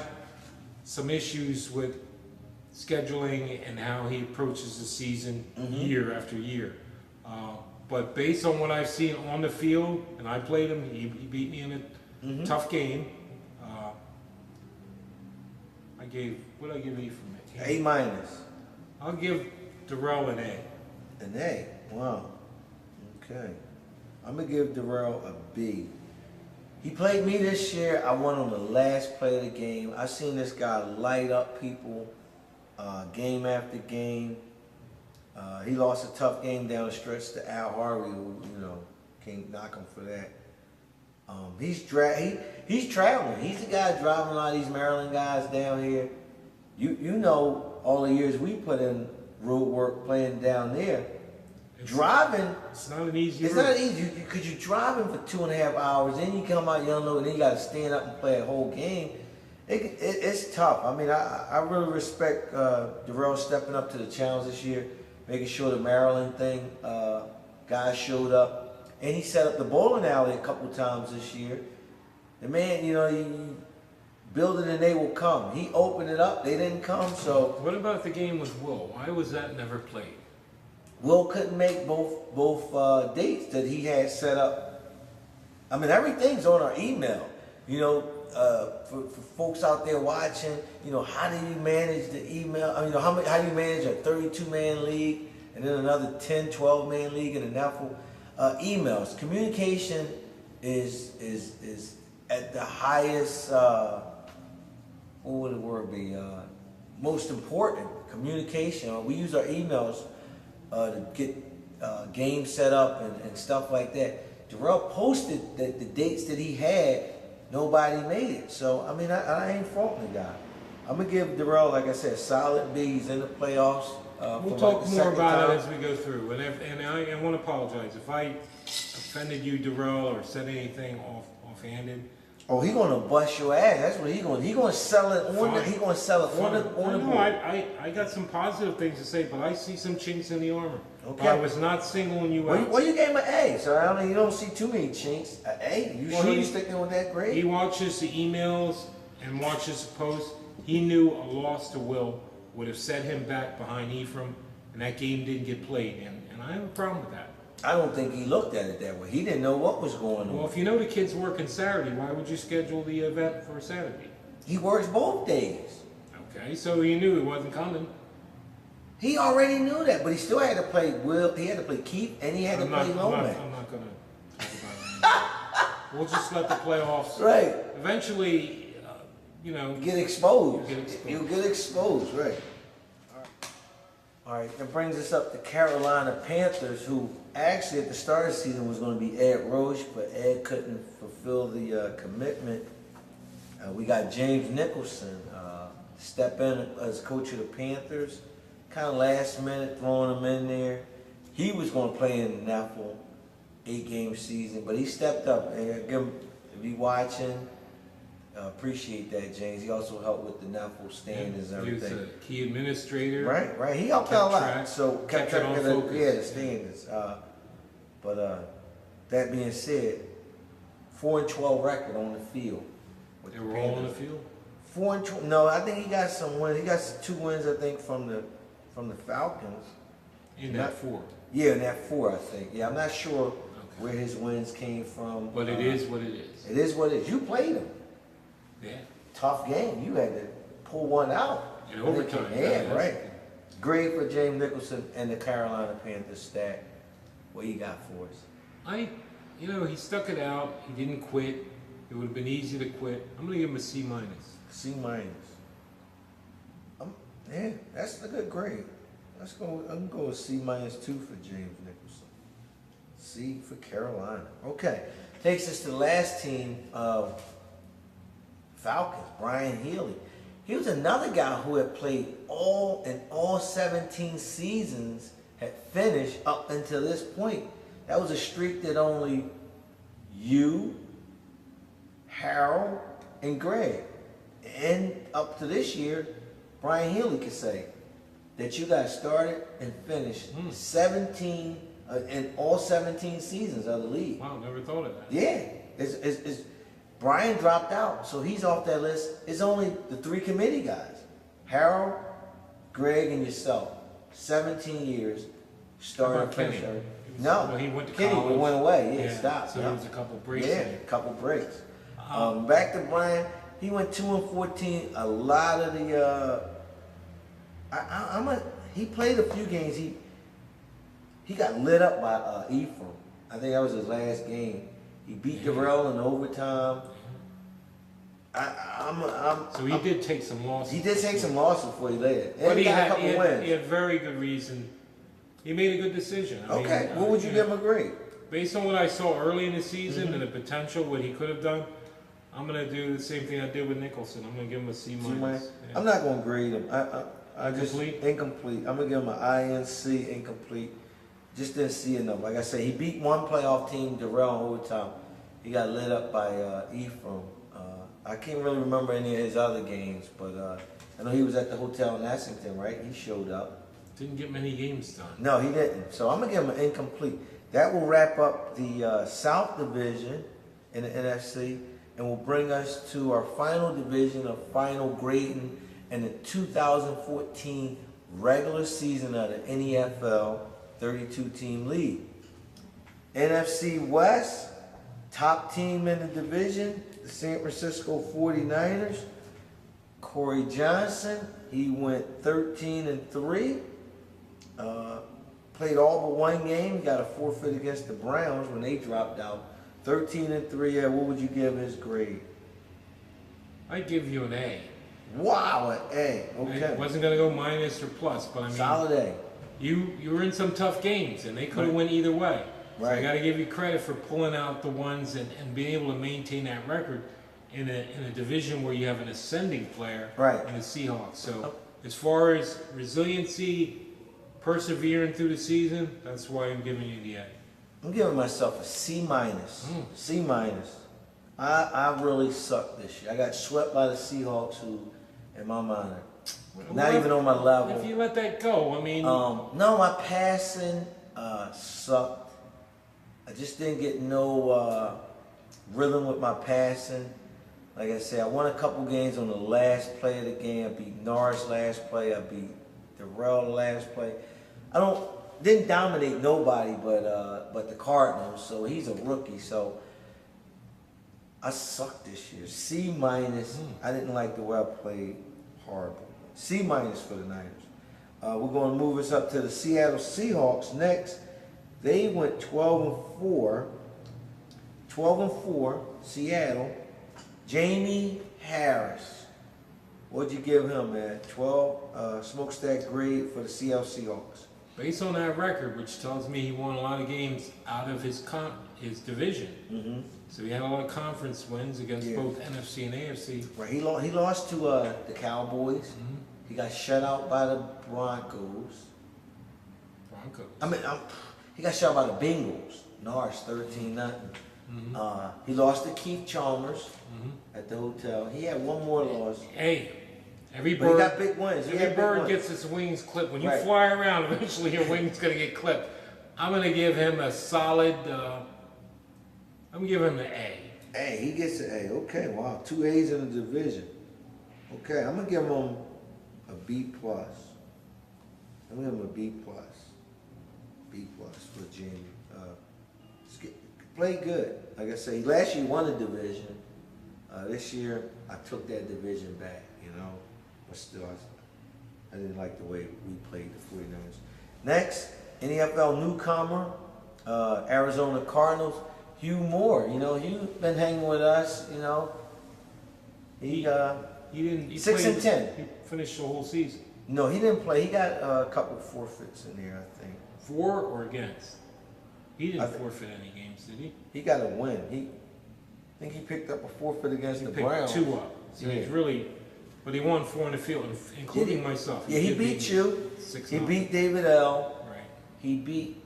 some issues with scheduling and how he approaches the season year after year. But based on what I've seen on the field, and I played him, he beat me in a tough game. What did I give E from it? A minus. I'll give Darrell an A. An A? Wow. Okay. I'm going to give Darrell a B. He played me this year. I won on the last play of the game. I seen this guy light up people game after game. He lost a tough game down the stretch to Al Harvey, who, can't knock him for that. He's traveling. He's the guy driving a lot of these Maryland guys down here. You know all the years we put in road work playing down there. Driving, it's not an easy. It's not easy because you're driving for 2.5 hours, then you come out, and then you got to stand up and play a whole game. It's tough. I mean, I really respect Darrell stepping up to the challenge this year, making sure the Maryland thing guys showed up, and he set up the bowling alley a couple times this year. The man, you build it and they will come. He opened it up, they didn't come. So what about the game with Will? Why was that never played? Will couldn't make both dates that he had set up. I mean, everything's on our email. For folks out there watching, how do you manage the email? I mean, how do you manage a 32-man league and then another 10, 12-man league in the NEFL? Emails, communication is at the highest. What would the word be? Most important communication. We use our emails to get games set up and stuff like that. Darrell posted that the dates that he had, nobody made it. So, I mean, I ain't faulting the guy. I'm going to give Darrell, like I said, solid B. He's in the playoffs. We'll talk more about it as we go through. And I want to apologize. If I offended you, Darrell, or said anything offhanded. Oh, he gonna bust your ass. That's what he gonna. He gonna sell it on. He gonna sell it on the board. I got some positive things to say, but I see some chinks in the armor. Okay. I was not singling you out. Well, you gave him an A, so I mean, you don't see too many chinks. An A? You sure you sticking with that grade? He watches the emails and watches the posts. He knew a loss to Will would have set him back behind Ephraim, and that game didn't get played. And I have a problem with that. I don't think he looked at it that way. He didn't know what was going on. Well, if you know the kid's working Saturday, why would you schedule the event for Saturday? He works both days. Okay, so he knew he wasn't coming. He already knew that, but he still had to play Will. He had to play Keith, and he had to play Lomax. I'm not going to talk about it. We'll just let the playoffs. Right. Eventually, get exposed. You'll get exposed, right. All right, that brings us up to Carolina Panthers, who actually at the start of the season was going to be Ed Roche, but Ed couldn't fulfill the commitment. We got James Nicholson step in as coach of the Panthers, kind of last minute throwing him in there. He was going to play in the NEFL 8-game season, but he stepped up. And give him, if you watching, appreciate that, James. He also helped with the NEFL standings and everything. He was a key administrator. Right. He helped out a lot. So kept track of the standings. But that being said, 4-12 record on the field. They were all on the field? 4-12. No, I think he got some wins. He got 2 wins, I think, from the Falcons. In that 4. Yeah, in that 4, I think. Yeah, I'm not sure where his wins came from. But it is what it is. It is what it is. You played him. Yeah. Tough game. You had to pull one out. In overtime. Yeah, right. Great for James Nicholson and the Carolina Panthers stat. What you got for us? He stuck it out. He didn't quit. It would have been easy to quit. I'm going to give him a C-. C-. Yeah, that's a good grade. I'm going to go with C- too for James Nicholson. C for Carolina. Okay. Takes us to the last team of Falcons, Brian Healy. He was another guy who had played all 17 seasons, had finished up until this point. That was a streak that only you, Harold, and Greg, and up to this year, Brian Healy could say that you guys started and finished 17 in all 17 seasons of the league. Wow, never thought of that. Yeah, it's Brian dropped out, so he's off that list. It's only the 3 committee guys: Harold, Greg, and yourself. 17 years, started. Kenny? No, well, he went to Kenny college. went away. Yeah, stopped. So there was a couple breaks. Yeah, a couple breaks. Back to Brian. He went 2-14. A lot of the. He played a few games. He got lit up by Ephraim. I think that was his last game. He beat Darrell in overtime. So he did take some losses. He did take some losses before he led. But he got had a couple wins. He had very good reason. He made a good decision. I Okay, mean, what would you give him a grade? Based on what I saw early in the season and the potential, what he could have done, I'm going to do the same thing I did with Nicholson. I'm going to give him a C-. Yeah. I'm not going to grade him. I just Incomplete? incomplete. I'm going to give him an INC, incomplete. Just didn't see enough. Like I said, he beat one playoff team, Darrell, in overtime. He got lit up by Ephraim. I can't really remember any of his other games, but I know he was at the hotel in Essington, right? He showed up. Didn't get many games done. No, he didn't. So I'm going to give him an incomplete. That will wrap up the South Division in the NFC and will bring us to our final division of final grading in the 2014 regular season of the NEFL 32-team league. NFC West, top team in the division, the San Francisco 49ers. Corey Johnson, he went 13-3. Played all but one game, got a forfeit against the Browns when they dropped out. 13-3, yeah, what would you give his grade? I'd give you an A. Wow, an A, okay. I wasn't going to go minus or plus, but I mean, solid A. You were in some tough games, and they could have went either way. So I Right. got to give you credit for pulling out the ones and being able to maintain that record in a division where you have an ascending player Right. in the Seahawks. So as far as resiliency, persevering through the season, that's why I'm giving you the A. I'm giving myself a C-. C-. I really sucked this year. I got swept by the Seahawks, who, in my mind, are not even on my level. If you let that go, I mean, no, my passing sucked. I just didn't get no rhythm with my passing. Like I said, I won a couple games on the last play of the game. I beat Norris last play. I beat Darrell last play. Didn't dominate nobody but the Cardinals. So he's a rookie. So I sucked this year. C-. I didn't like the way I played. Horrible. C- for the Niners. We're going to move us up to the Seattle Seahawks next. They went 12-4. 12-4. Seattle. Jamie Harris. What'd you give him, man? 12 smokestack grade for the Seattle Seahawks. based on that record, which tells me he won a lot of games out of his division. Mm-hmm. So he had a lot of conference wins against both NFC and AFC. Right. He lost to the Cowboys. Mm-hmm. He got shut out by the Broncos. I mean, he got shut out by the Bengals. Norris 13-0. Mm-hmm. He lost to Keith Chalmers at the hotel. He had one more loss. Hey, every But bird, he got big wins. every bird gets its wings clipped. When you fly around, eventually your wing's going to get clipped. I'm going to give him a solid, I'm going to give him an A. A, he gets an A. Okay, wow. 2 A's in the division. Okay, I'm going to give him a B+. I'm going to give him a B+. B+ for Jamie. Played good. Like I say, last year he won the division. This year I took that division back, you know. But still, I didn't like the way we played the 49ers. Next, NEFL newcomer, Arizona Cardinals, Hugh Moore. You know, Hugh been hanging with us, you know. He didn't. He 6-10. He finished the whole season. No, he didn't play. He got a couple forfeits in there, I think. For or against? He didn't forfeit any games, did he? He got a win. I think he picked up a forfeit against the Browns. He picked 2 up. So he's really, but he won 4 in the field, including myself. Yeah, he beat you. 6-0. He beat David L. Right. He beat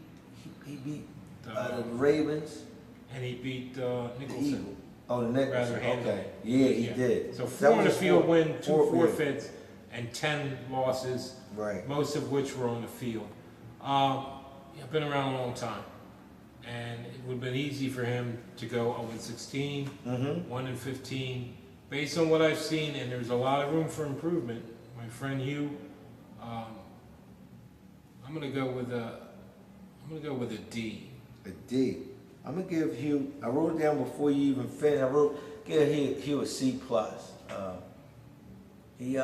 the Ravens. And he beat The Nicholson. Eagles. Oh, the Nicholson. Rather Okay. Yeah, he did. So 4 in the field win, 2 forfeits, and 10 losses. Right. Most of which were on the field. I've been around a long time. And it would have been easy for him to go 0-16, 1-15. Based on what I've seen, and there's a lot of room for improvement, my friend Hugh, I'm gonna go with a D. A D. I'm gonna give Hugh. I wrote it down before you even finished. Give Hugh a C+. He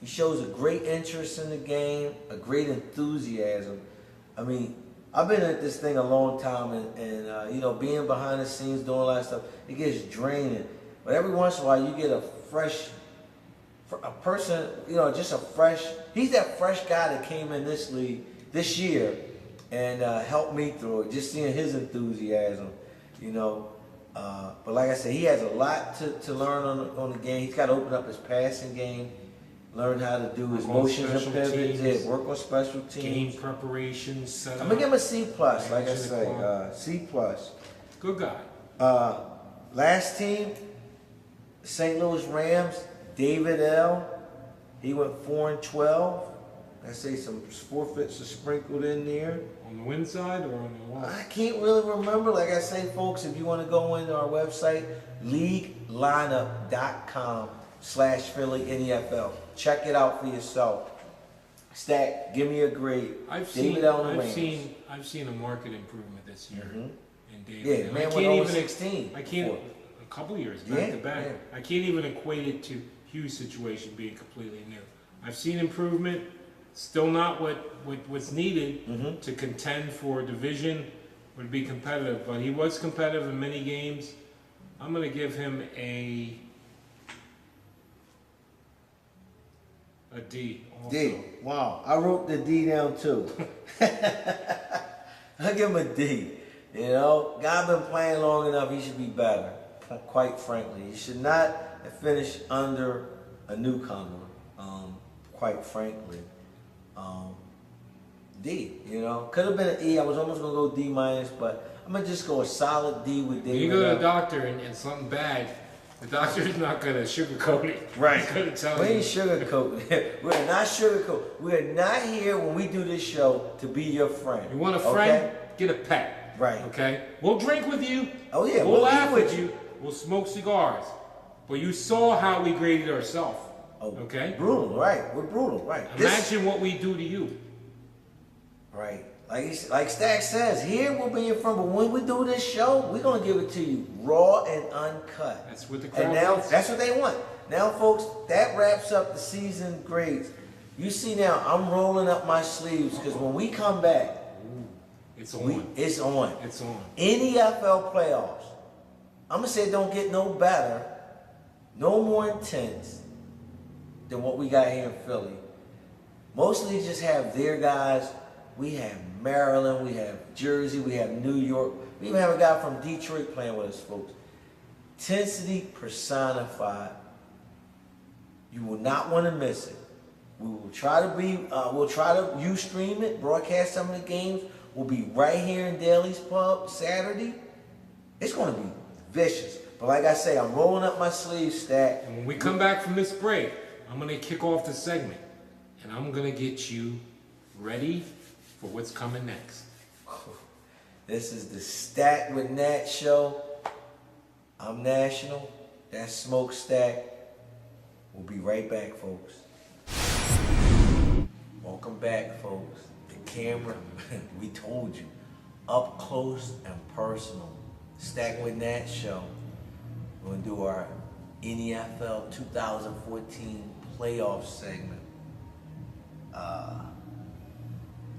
shows a great interest in the game, a great enthusiasm. I mean, I've been at this thing a long time, and you know, being behind the scenes doing a lot of stuff, it gets draining. But every once in a while, you get a person, you know, just a fresh. He's that fresh guy that came in this league this year and helped me through it. Just seeing his enthusiasm, you know. But like I said, he has a lot to learn on the game. He's got to open up his passing game, learn how to do his motions and pivots, work on special teams. Game preparation, setup. I'm gonna give him a C plus, like I say, C plus. Good guy. Last team, St. Louis Rams, David L. He went 4-12. I say some forfeits are sprinkled in there. On the win side or on the loss? I can't really remember. Like I say, folks, if you want to go into our website, leaguelineup.com/Philly NEFL. Check it out for yourself. Stack, give me a grade. I've seen a market improvement this year in David. Yeah, man went over 16. I can't. A couple years back to back. Yeah. I can't even equate it to Hugh's situation being completely new. I've seen improvement. Still not what's needed to contend for a division or to be competitive, but he was competitive in many games. I'm going to give him a D. Also. D. Wow, I wrote the D down too. I'll give him a D. You know, guy been playing long enough. He should be better. Quite frankly, he should not have finished under a newcomer. Quite frankly. D, you know, could have been an E. I was almost gonna go D minus, but I'm gonna just go a solid D with David. You go to a doctor and something bad, the doctor's not gonna sugarcoat it. Right. He's gonna tell we you. ain't sugarcoat. We're not sugarcoat. We're not here when we do this show to be your friend. You want a friend? Get a pet. Right. Okay. We'll drink with you. Oh yeah. We'll laugh with you. We'll smoke cigars. But you saw how we graded ourselves. Oh, okay. Brutal, right? We're brutal, right? Imagine what we do to you. Right. Like Stack says, here we'll be your friend, but when we do this show, we're gonna give it to you raw and uncut. That's what the crowd wants. That's what they want. Now, folks, that wraps up the season grades. You see now, I'm rolling up my sleeves because when we come back, it's on. It's on. It's on. NEFL playoffs. I'm gonna say it don't get no better, no more intense than what we got here in Philly. Mostly just have their guys. We have Maryland, we have Jersey, we have New York. We even have a guy from Detroit playing with us, folks. Intensity personified. You will not want to miss it. We will try to Ustream it, broadcast some of the games. We'll be right here in Daly's Pub Saturday. It's going to be vicious. But like I say, I'm rolling up my sleeves, Stack. And when we come back from this break, I'm going to kick off the segment. And I'm going to get you ready for what's coming next. This is the Stack with Nat show. I'm National. That's Smokestack. We'll be right back, folks. Welcome back, folks. The camera, we told you, up close and personal. Stack with Nat show. We're going to do our NEFL 2014 playoff segment.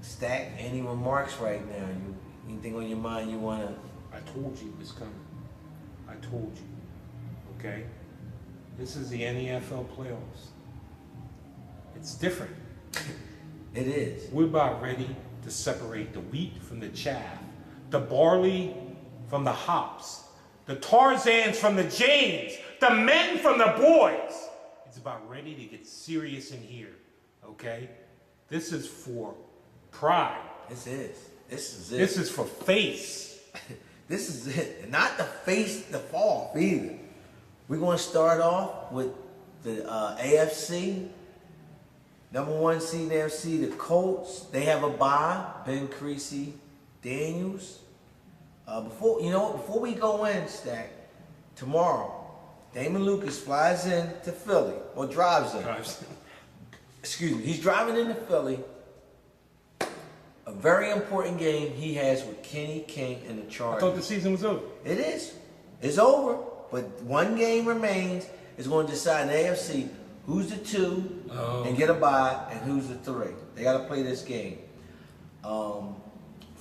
Stack, any remarks right now? Anything on your mind you want to... I told you it was coming. I told you. Okay? This is the NEFL playoffs. It's different. It is. We're about ready to separate the wheat from the chaff, the barley from the hops, the Tarzans from the Janes, the men from the boys. It's about ready to get serious in here. Okay? This is for pride. This is it. This is for face. This is it. Not the face, the fall either. We're going to start off with the AFC. Number 1 seed in the AFC, the Colts. They have a bye. Ben Creasy, Daniels. Before we go in, Stack, tomorrow, Damon Lucas flies in to Philly, or drives in. Excuse me. He's driving into Philly. A very important game he has with Kenny King and the Chargers. I thought the season was over. It is. It's over. But one game remains. It's going to decide in the AFC who's the 2 and get a bye, and who's the 3. They got to play this game.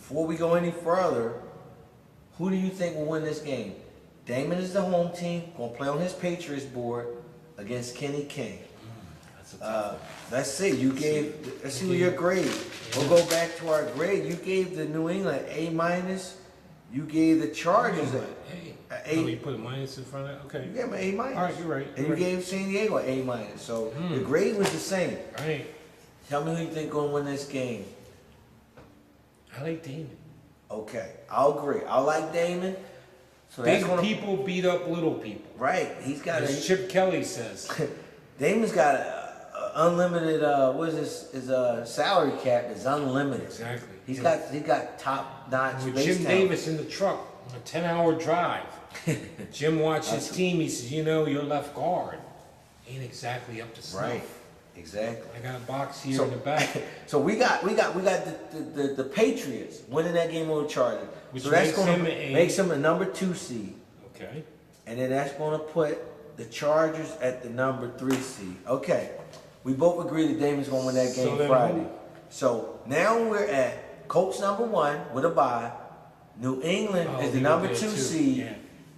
before we go any further, who do you think will win this game? Damon is the home team, gonna play on his Patriots board against Kenny King. That's a tough one. Let's see. Let's see what your grade. We'll go back to our grade. You gave the New England A-. You gave the Chargers A. A. Oh, you put a minus in front of it? Okay. Yeah, but A-. All right, you're right. And you gave San Diego an A-. So the grade was the same. Right. Tell me who you think gonna win this game. I like Damon. Okay, I'll agree. I like Damon. So that's Big people beat up little people. Right. He's got As Chip Kelly says. Damon's got a unlimited. What is his salary cap is unlimited. Exactly. He's got top notch. With Jim Davis in the truck on a 10-hour drive. Jim watched his team. He says, your left guard ain't exactly up to snuff. Right. Exactly. I got a box here in the back. So we got the Patriots winning that game on the Chargers. Which so that's makes going him to makes him a number 2 seed. Okay. And then that's going to put the Chargers at the number 3 seed. Okay. We both agree that Damon's going to win that game Friday. So now we're at Colts number 1 with a bye. New England is the number 2 seed. Yeah.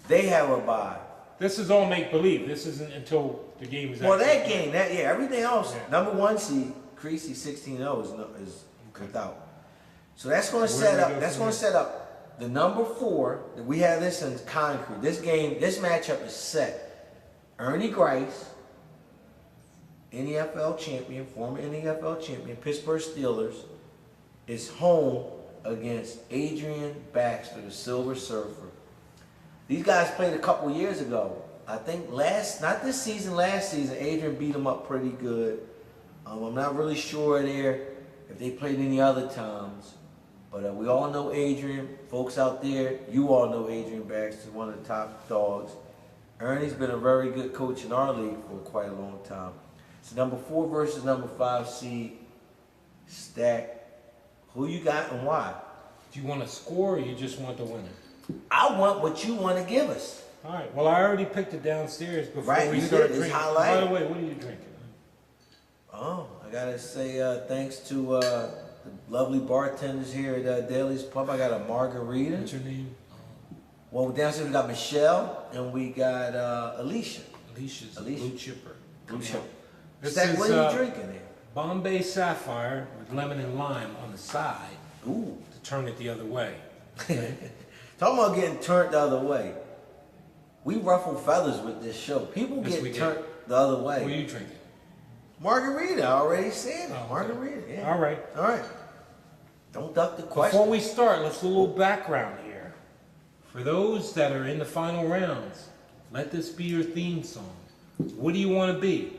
They have a bye. This is all make believe. This isn't until the game is. Well, that game, everything else. Yeah. Number 1 seed, Creasy 16-0 is without. So that's going to set up. That's going to set up the number 4. We have this in concrete. This matchup is set. Ernie Grice, NEFL champion, former NEFL champion, Pittsburgh Steelers, is home against Adrian Baxter, the Silver Surfer. These guys played a couple years ago. I think not this season, last season, Adrian beat them up pretty good. I'm not really sure if they played any other times. But we all know Adrian. Folks out there, you all know Adrian Baxter, one of the top dogs. Ernie's been a very good coach in our league for quite a long time. So number 4 versus number 5 seed, Stack. Who you got and why? Do you want to score or you just want the winner? I want what you want to give us. All right. Well, I already picked it downstairs before we started drinking. By the way, what are you drinking? Oh, I gotta say thanks to the lovely bartenders here at Daly's Pub. I got a margarita. What's your name? Well, downstairs we got Michelle and we got Alicia. Alicia's blue chipper. Blue chipper. Stack, what are you drinking there? Bombay Sapphire with lemon and lime on the side. Ooh. To turn it the other way. Okay. Talking about getting turned the other way. We ruffle feathers with this show. People get turned the other way. What are you drinking? Margarita. I already said it. Oh, okay. Margarita. Yeah. All right. All right. Don't duck the question. Before we start, let's do a little background here. For those that are in the final rounds, let this be your theme song. What do you want to be?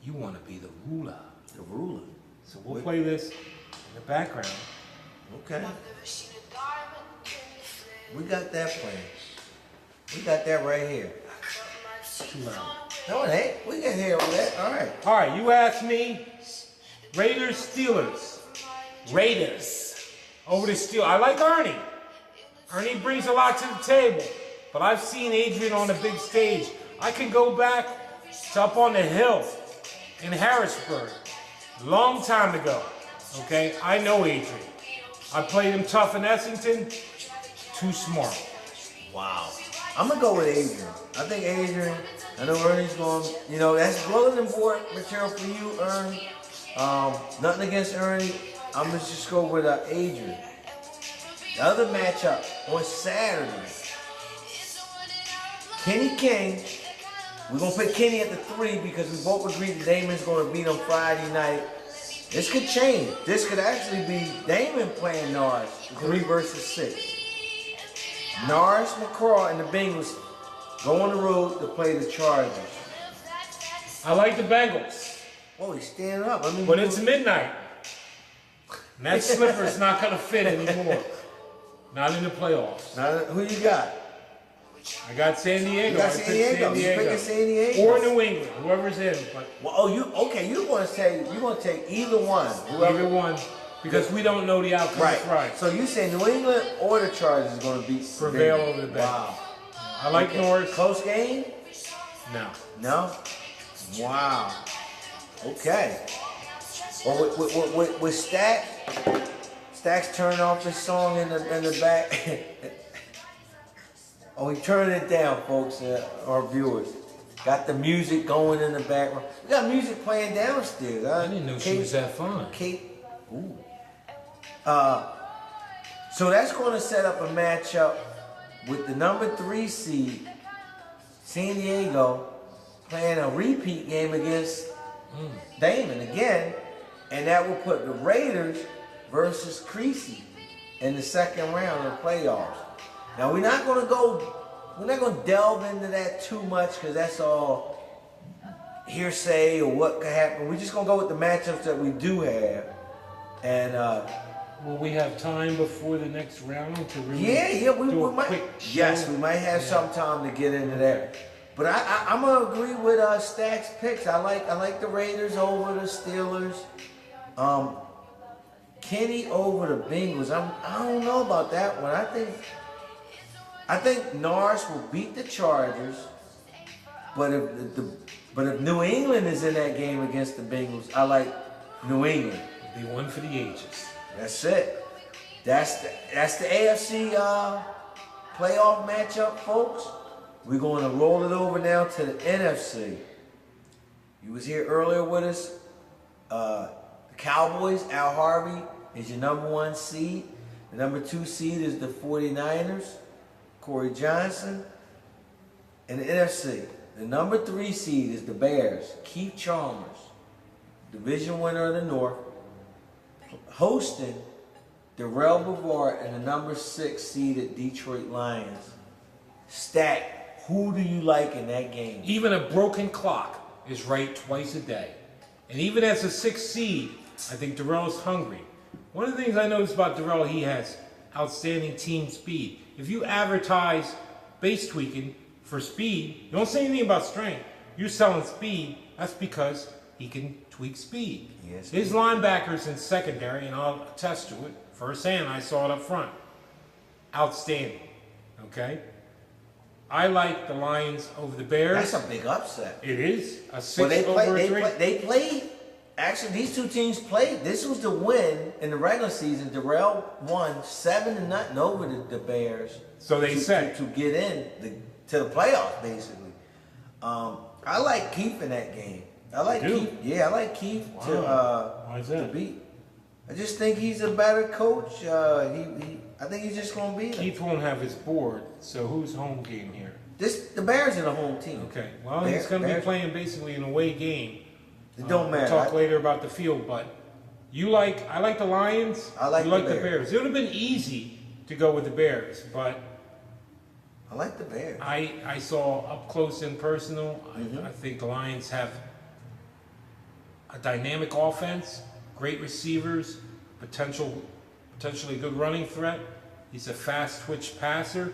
You want to be the ruler. The ruler. So we'll play this in the background. Okay. We got that playing. We got that right here. Too loud. No, it ain't. We can hear all that. All right. All right, you asked me. Raiders, Steelers. Raiders. Over the Steelers. I like Ernie. Ernie brings a lot to the table. But I've seen Adrian on the big stage. I can go back to up on the hill in Harrisburg. Long time ago. Okay? I know Adrian. I played him tough in Essington. Too smart. Wow. I'm going to go with Adrian. I think Adrian, I know Ernie's going, that's bulletin board material for you, Ernie. Nothing against Ernie. I'm going to just go with Adrian. The other matchup on Saturday, Kenny King. We're going to put Kenny at the 3 because we both agreed that Damon's going to beat him Friday night. This could change. This could actually be Damon playing Norris, 3 versus 6. Norris, McCraw, and the Bengals go on the road to play the Chargers. I like the Bengals. Oh, he's standing up. But it's midnight. And that slipper's not going to fit anymore. Not in the playoffs. Who you got? I got San Diego. You got San Diego. You picking San Diego? Or New England, whoever's in. But you're going to take either one. Either one. Because we don't know the outcome of Friday. So you say New England or the Chargers is going to prevail over the Bengals. Wow. I like Norris. Close game? No. No? Wow. Okay. Well, with Stack Stack's turning off his song in the back. Oh, he turned it down, folks, our viewers. Got the music going in the background. We got music playing downstairs. I didn't know she was that fun. Kate, ooh. So that's going to set up a matchup with the number 3 seed, San Diego, playing a repeat game against Damon again, and that will put the Raiders versus Creasy in the second round of the playoffs. Now we're not going to delve into that too much because that's all hearsay or what could happen. We're just going to go with the matchups that we do have, and will we have time before the next round to really we might. Yes, we might have some time to get into that. But I'm gonna agree with Stack's picks. I like the Raiders over the Steelers. Kenny over the Bengals. I don't know about that one. I think Norris will beat the Chargers. But if New England is in that game against the Bengals, I like New England. Be one for the ages. That's it. That's the AFC playoff matchup, folks. We're going to roll it over now to the NFC. You was here earlier with us. The Cowboys, Al Harvey is your number 1 seed. The number 2 seed is the 49ers, Corey Johnson. And the NFC, the number 3 seed is the Bears, Keith Chalmers, division winner of the North, hosting Darrell Bavard and the number 6 seeded Detroit Lions. Stack, who do you like in that game? Even a broken clock is right twice a day. And even as a 6th seed, I think Darrell's hungry. One of the things I noticed about Darrell, he has outstanding team speed. If you advertise base tweaking for speed, you don't say anything about strength. You're selling speed. That's because he can tweak speed. Yes, his linebackers in secondary, and I'll attest to it, firsthand, I saw it up front. Outstanding. Okay? I like the Lions over the Bears. That's a big upset. It is. A 6 over a 3. They played. Actually, these two teams played. This was the win in the regular season. Darrell won 7-0 over the Bears. So they say to get in to the playoffs, basically. I like Keith in that game. I like Keith. Yeah, I like Keith Why is that? to beat. I just think he's a better coach. I think he's just going to beat him. Keith won't have his board, so who's home game here? The Bears are the home team. Okay, well, he's going to be playing basically an away game. It don't matter. We'll talk later about the field, but I like the Lions. I like the Bears. It would have been easy to go with the Bears, but I like the Bears. I saw up close and personal. I think the Lions have a dynamic offense, great receivers, potentially good running threat. He's a fast twitch passer,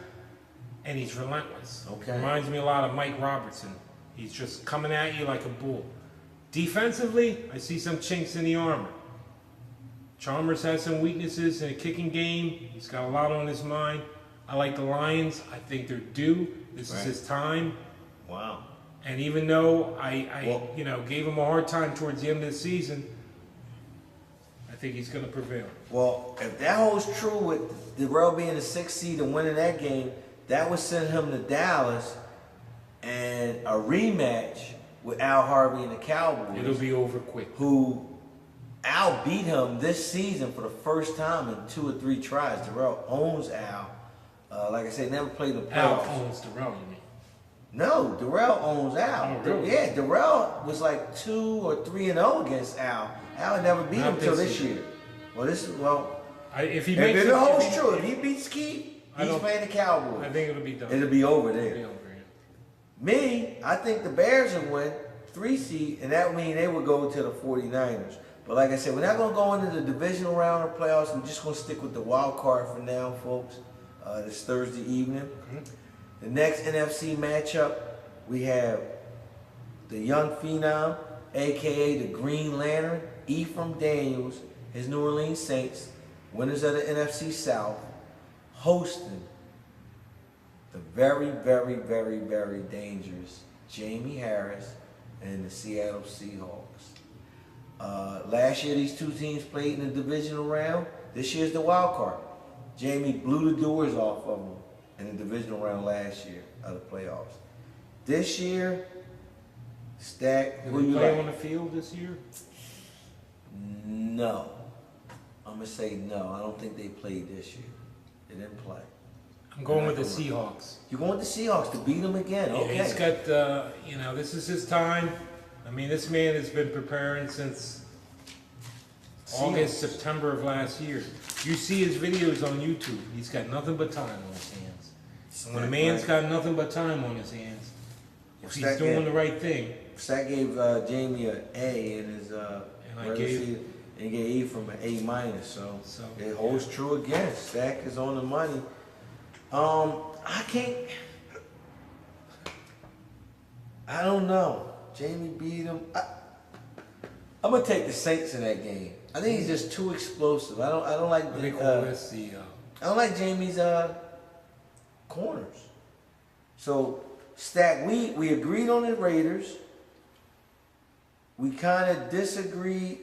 and he's relentless. Okay. Reminds me a lot of Mike Robertson. He's just coming at you like a bull. Defensively, I see some chinks in the armor. Chalmers has some weaknesses in a kicking game. He's got a lot on his mind. I like the Lions. I think they're due. This is his time. Wow. And even though I gave him a hard time towards the end of the season, I think he's going to prevail. Well, if that holds true with Darrell being the 6th seed and winning that game, that would send him to Dallas and a rematch with Al Harvey and the Cowboys. It'll be over quick. Who Al beat him this season for the first time in 2 or 3 tries. Darrell owns Al. Like I said, never played the playoffs. Al owns Darrell, you mean? No, Darrell owns Al. Oh, really? Yeah, Darrell was like 2 or 3-0 against Al. Al had never beat him until this year. If it holds true, if he beats Keith, he's playing the Cowboys. I think it'll be done. It'll be over there. It'll be over, yeah. Me, I think the Bears will win 3 seed, and that would mean they would go to the 49ers. But like I said, we're not going to go into the divisional round of playoffs. We're just going to stick with the wild card for now, folks. This Thursday evening. The next NFC matchup, we have the young phenom, a.k.a. the Green Lantern, Ephraim Daniels, his New Orleans Saints, winners of the NFC South, hosting the very, very, very, very dangerous Jamie Harris and the Seattle Seahawks. Last year, these two teams played in the divisional round. This year's the wild card. Jamie blew the doors off of them in the divisional round last year of the playoffs. This year, Stack, Did who they you play like? on the field this year? No. I'm going to say no. I don't think they played this year. They didn't play. I'm going with the Seahawks. You're going with the Seahawks to beat them again? Yeah, Okay. he's got, this is his time. I mean, this man has been preparing since August, September of last year. You see his videos on YouTube. He's got nothing but time on his hands. And when a man's got nothing but time on his hands, if he's doing the right thing. Stack gave Jamie an A in his I gave Ephraim an A minus. So it holds true again. Stack is on the money. I don't know. Jamie beat him. I'm gonna take the Saints in that game. I think he's just too explosive. I don't like I don't like Jamie's corners. So Stack, we agreed on the Raiders. We kind of disagreed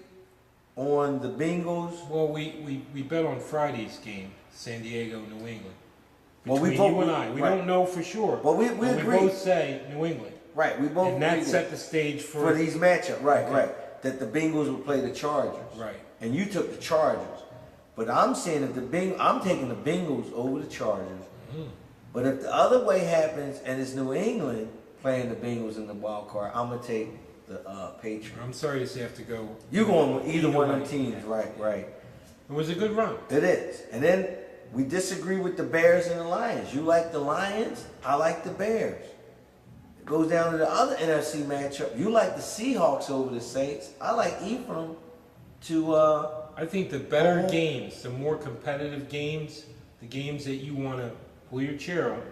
on the Bengals. Well, we bet on Friday's game, San Diego, New England. Well, Between you and I, we don't know for sure. But we agreed. agreed. We both say New England. Right, we both and that agreed set the stage for these matchups. Right, Okay. right. That the Bengals would play the Chargers. Right. And you took the Chargers. But I'm saying if I'm taking the Bengals over the Chargers. Mm. But if the other way happens and it's New England playing the Bengals in the wild card, I'm gonna take the Patriots. I'm sorry to say I have to go. You're going with either one of them way. teams, right? Right. It was a good run. It is. And then we disagree with the Bears and the Lions. You like the Lions, I like the Bears. It goes down to the other NFC matchup. You like the Seahawks over the Saints. I like Ephraim to I think the better games, the more competitive games, the games that you want to pull your chair up,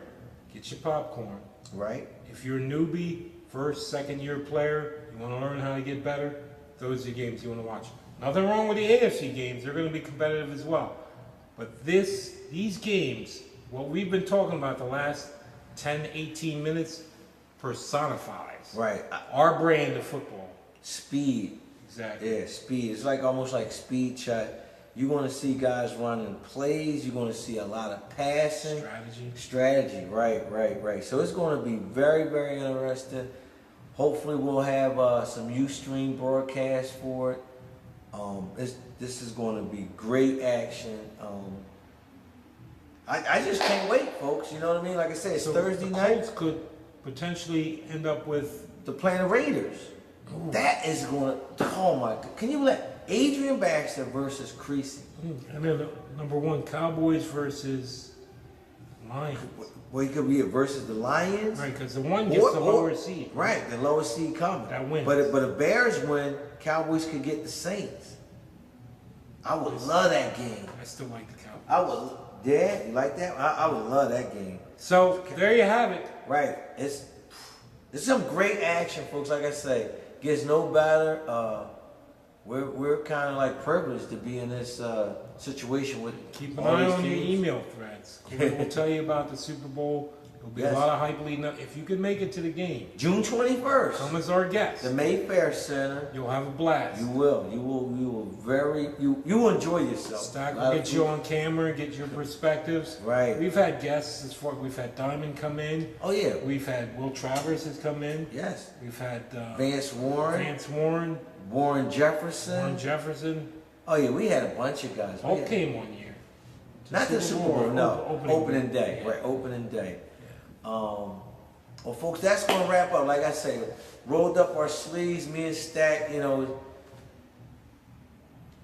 get your popcorn. right. If you're a newbie, first, second year player, you want to learn how to get better, those are the games you want to watch. Nothing wrong with the AFC games. They're going to be competitive as well. But these games, what we've been talking about the last 10, 18 minutes, personifies Right. our brand of football. Speed. Exactly. Yeah, speed. It's like almost like speed shot. You're going to see guys running plays. You're going to see a lot of passing. Strategy. Right. So it's going to be very, very interesting. Hopefully we'll have some Ustream broadcast for it. This is going to be great action. I just can't wait, folks. You know what I mean? Like I said, it's Thursday night. The Colts could potentially end up with The playing the Raiders. Ooh. That is going to, oh my God. Can you believe Adrian Baxter versus Creasy? And then number one, Cowboys versus Lions. Well, it could be versus the Lions. Right, because the one gets the lower seed. Right, the lower seed coming. That wins. But if Bears win, Cowboys could get the Saints. I would love that game. I still like the Cowboys. I would. Yeah, you like that? I would love that game. So there you have it. Right. It's some great action, folks. Like I say, gets no better. We're kind of like privileged to be in this situation with. Keep an all eye these on your teams. email threads. We'll tell you about the Super Bowl. There'll be a lot of hype leading up. If you can make it to the game, June 21st. come as our guest. The Mayfair Center. You'll have a blast. You will. You will enjoy yourself. Stack will get you on camera, get your perspectives. Right. We've had guests as far. We've had Diamond come in. Oh yeah. We've had Will Travers has come in. Yes. We've had Vance Warren. Warren Jefferson. Oh yeah, we had a bunch of guys. Hope came one year. Not the Super Bowl, no. Opening day. Yeah. Right, opening day. Well, folks, that's going to wrap up. Like I say, rolled up our sleeves, me and Stack, No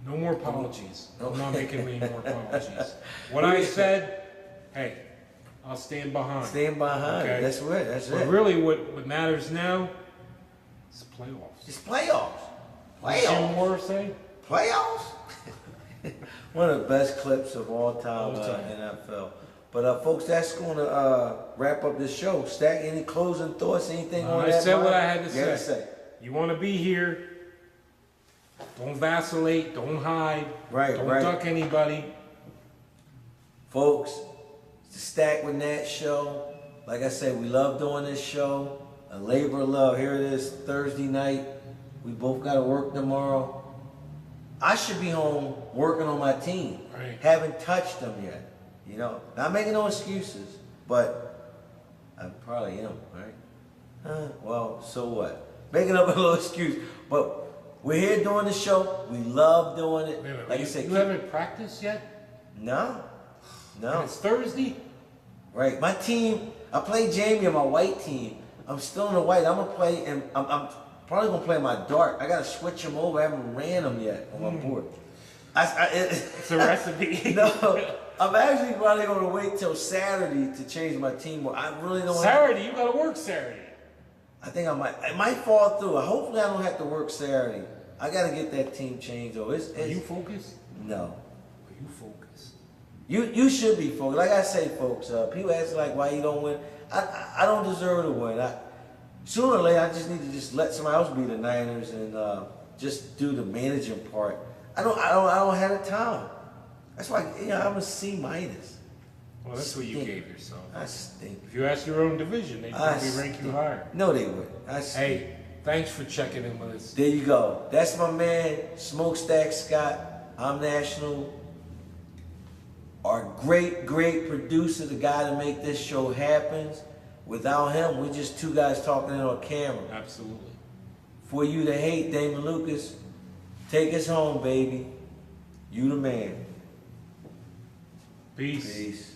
more apologies. I'm not making any more apologies. What I said, hey, I'll stand behind. Stand behind. Okay? That's it. But really, what matters now is playoffs. It's playoffs. What did Jim Moore say? Playoffs? One of the best clips of all time in NFL. But folks, that's going to wrap up this show. Stack, any closing thoughts, anything on that? I said what I had to say. You want to be here, don't vacillate, don't hide, don't duck anybody. Folks, it's the Stack with Nat show. Like I said, we love doing this show. A labor of love. Here it is, Thursday night. We both got to work tomorrow. I should be home working on my team. Right. Haven't touched them yet. You know, not making no excuses, but I probably am, right? Well, so what? Making up a little excuse, but we're here doing the show. We love doing it. Wait a minute, Like you said, you haven't practiced yet? No, And no. it's Thursday? Right, my team. I play Jamie on my white team. I'm still in the white. I'm gonna play, and I'm probably gonna play my dark. I gotta switch them over. I haven't ran them yet on my board. It's a recipe. No, I'm actually probably gonna wait till Saturday to change my team. I really don't. Saturday, you gotta work Saturday. I think I might. It might fall through. Hopefully, I don't have to work Saturday. I gotta get that team changed though. Are you focused? No. Are you focused? You should be focused. Like I say, folks. People ask like why you don't win. I don't deserve to win. Sooner or later, I just need to just let somebody else be the Niners and just do the managing part. I don't have the time. That's why I'm a C minus. Well, that's what you gave yourself. I stink. If you ask your own division, they'd probably rank you higher. No, they wouldn't. Hey, thanks for checking in with us. There you go. That's my man, Smokestack Scott. I'm National. Our great producer, the guy to make this show happen. Without him, we're just two guys talking in on camera. Absolutely. For you to hate Damon Lucas, take us home, baby. You the man. Peace. Peace.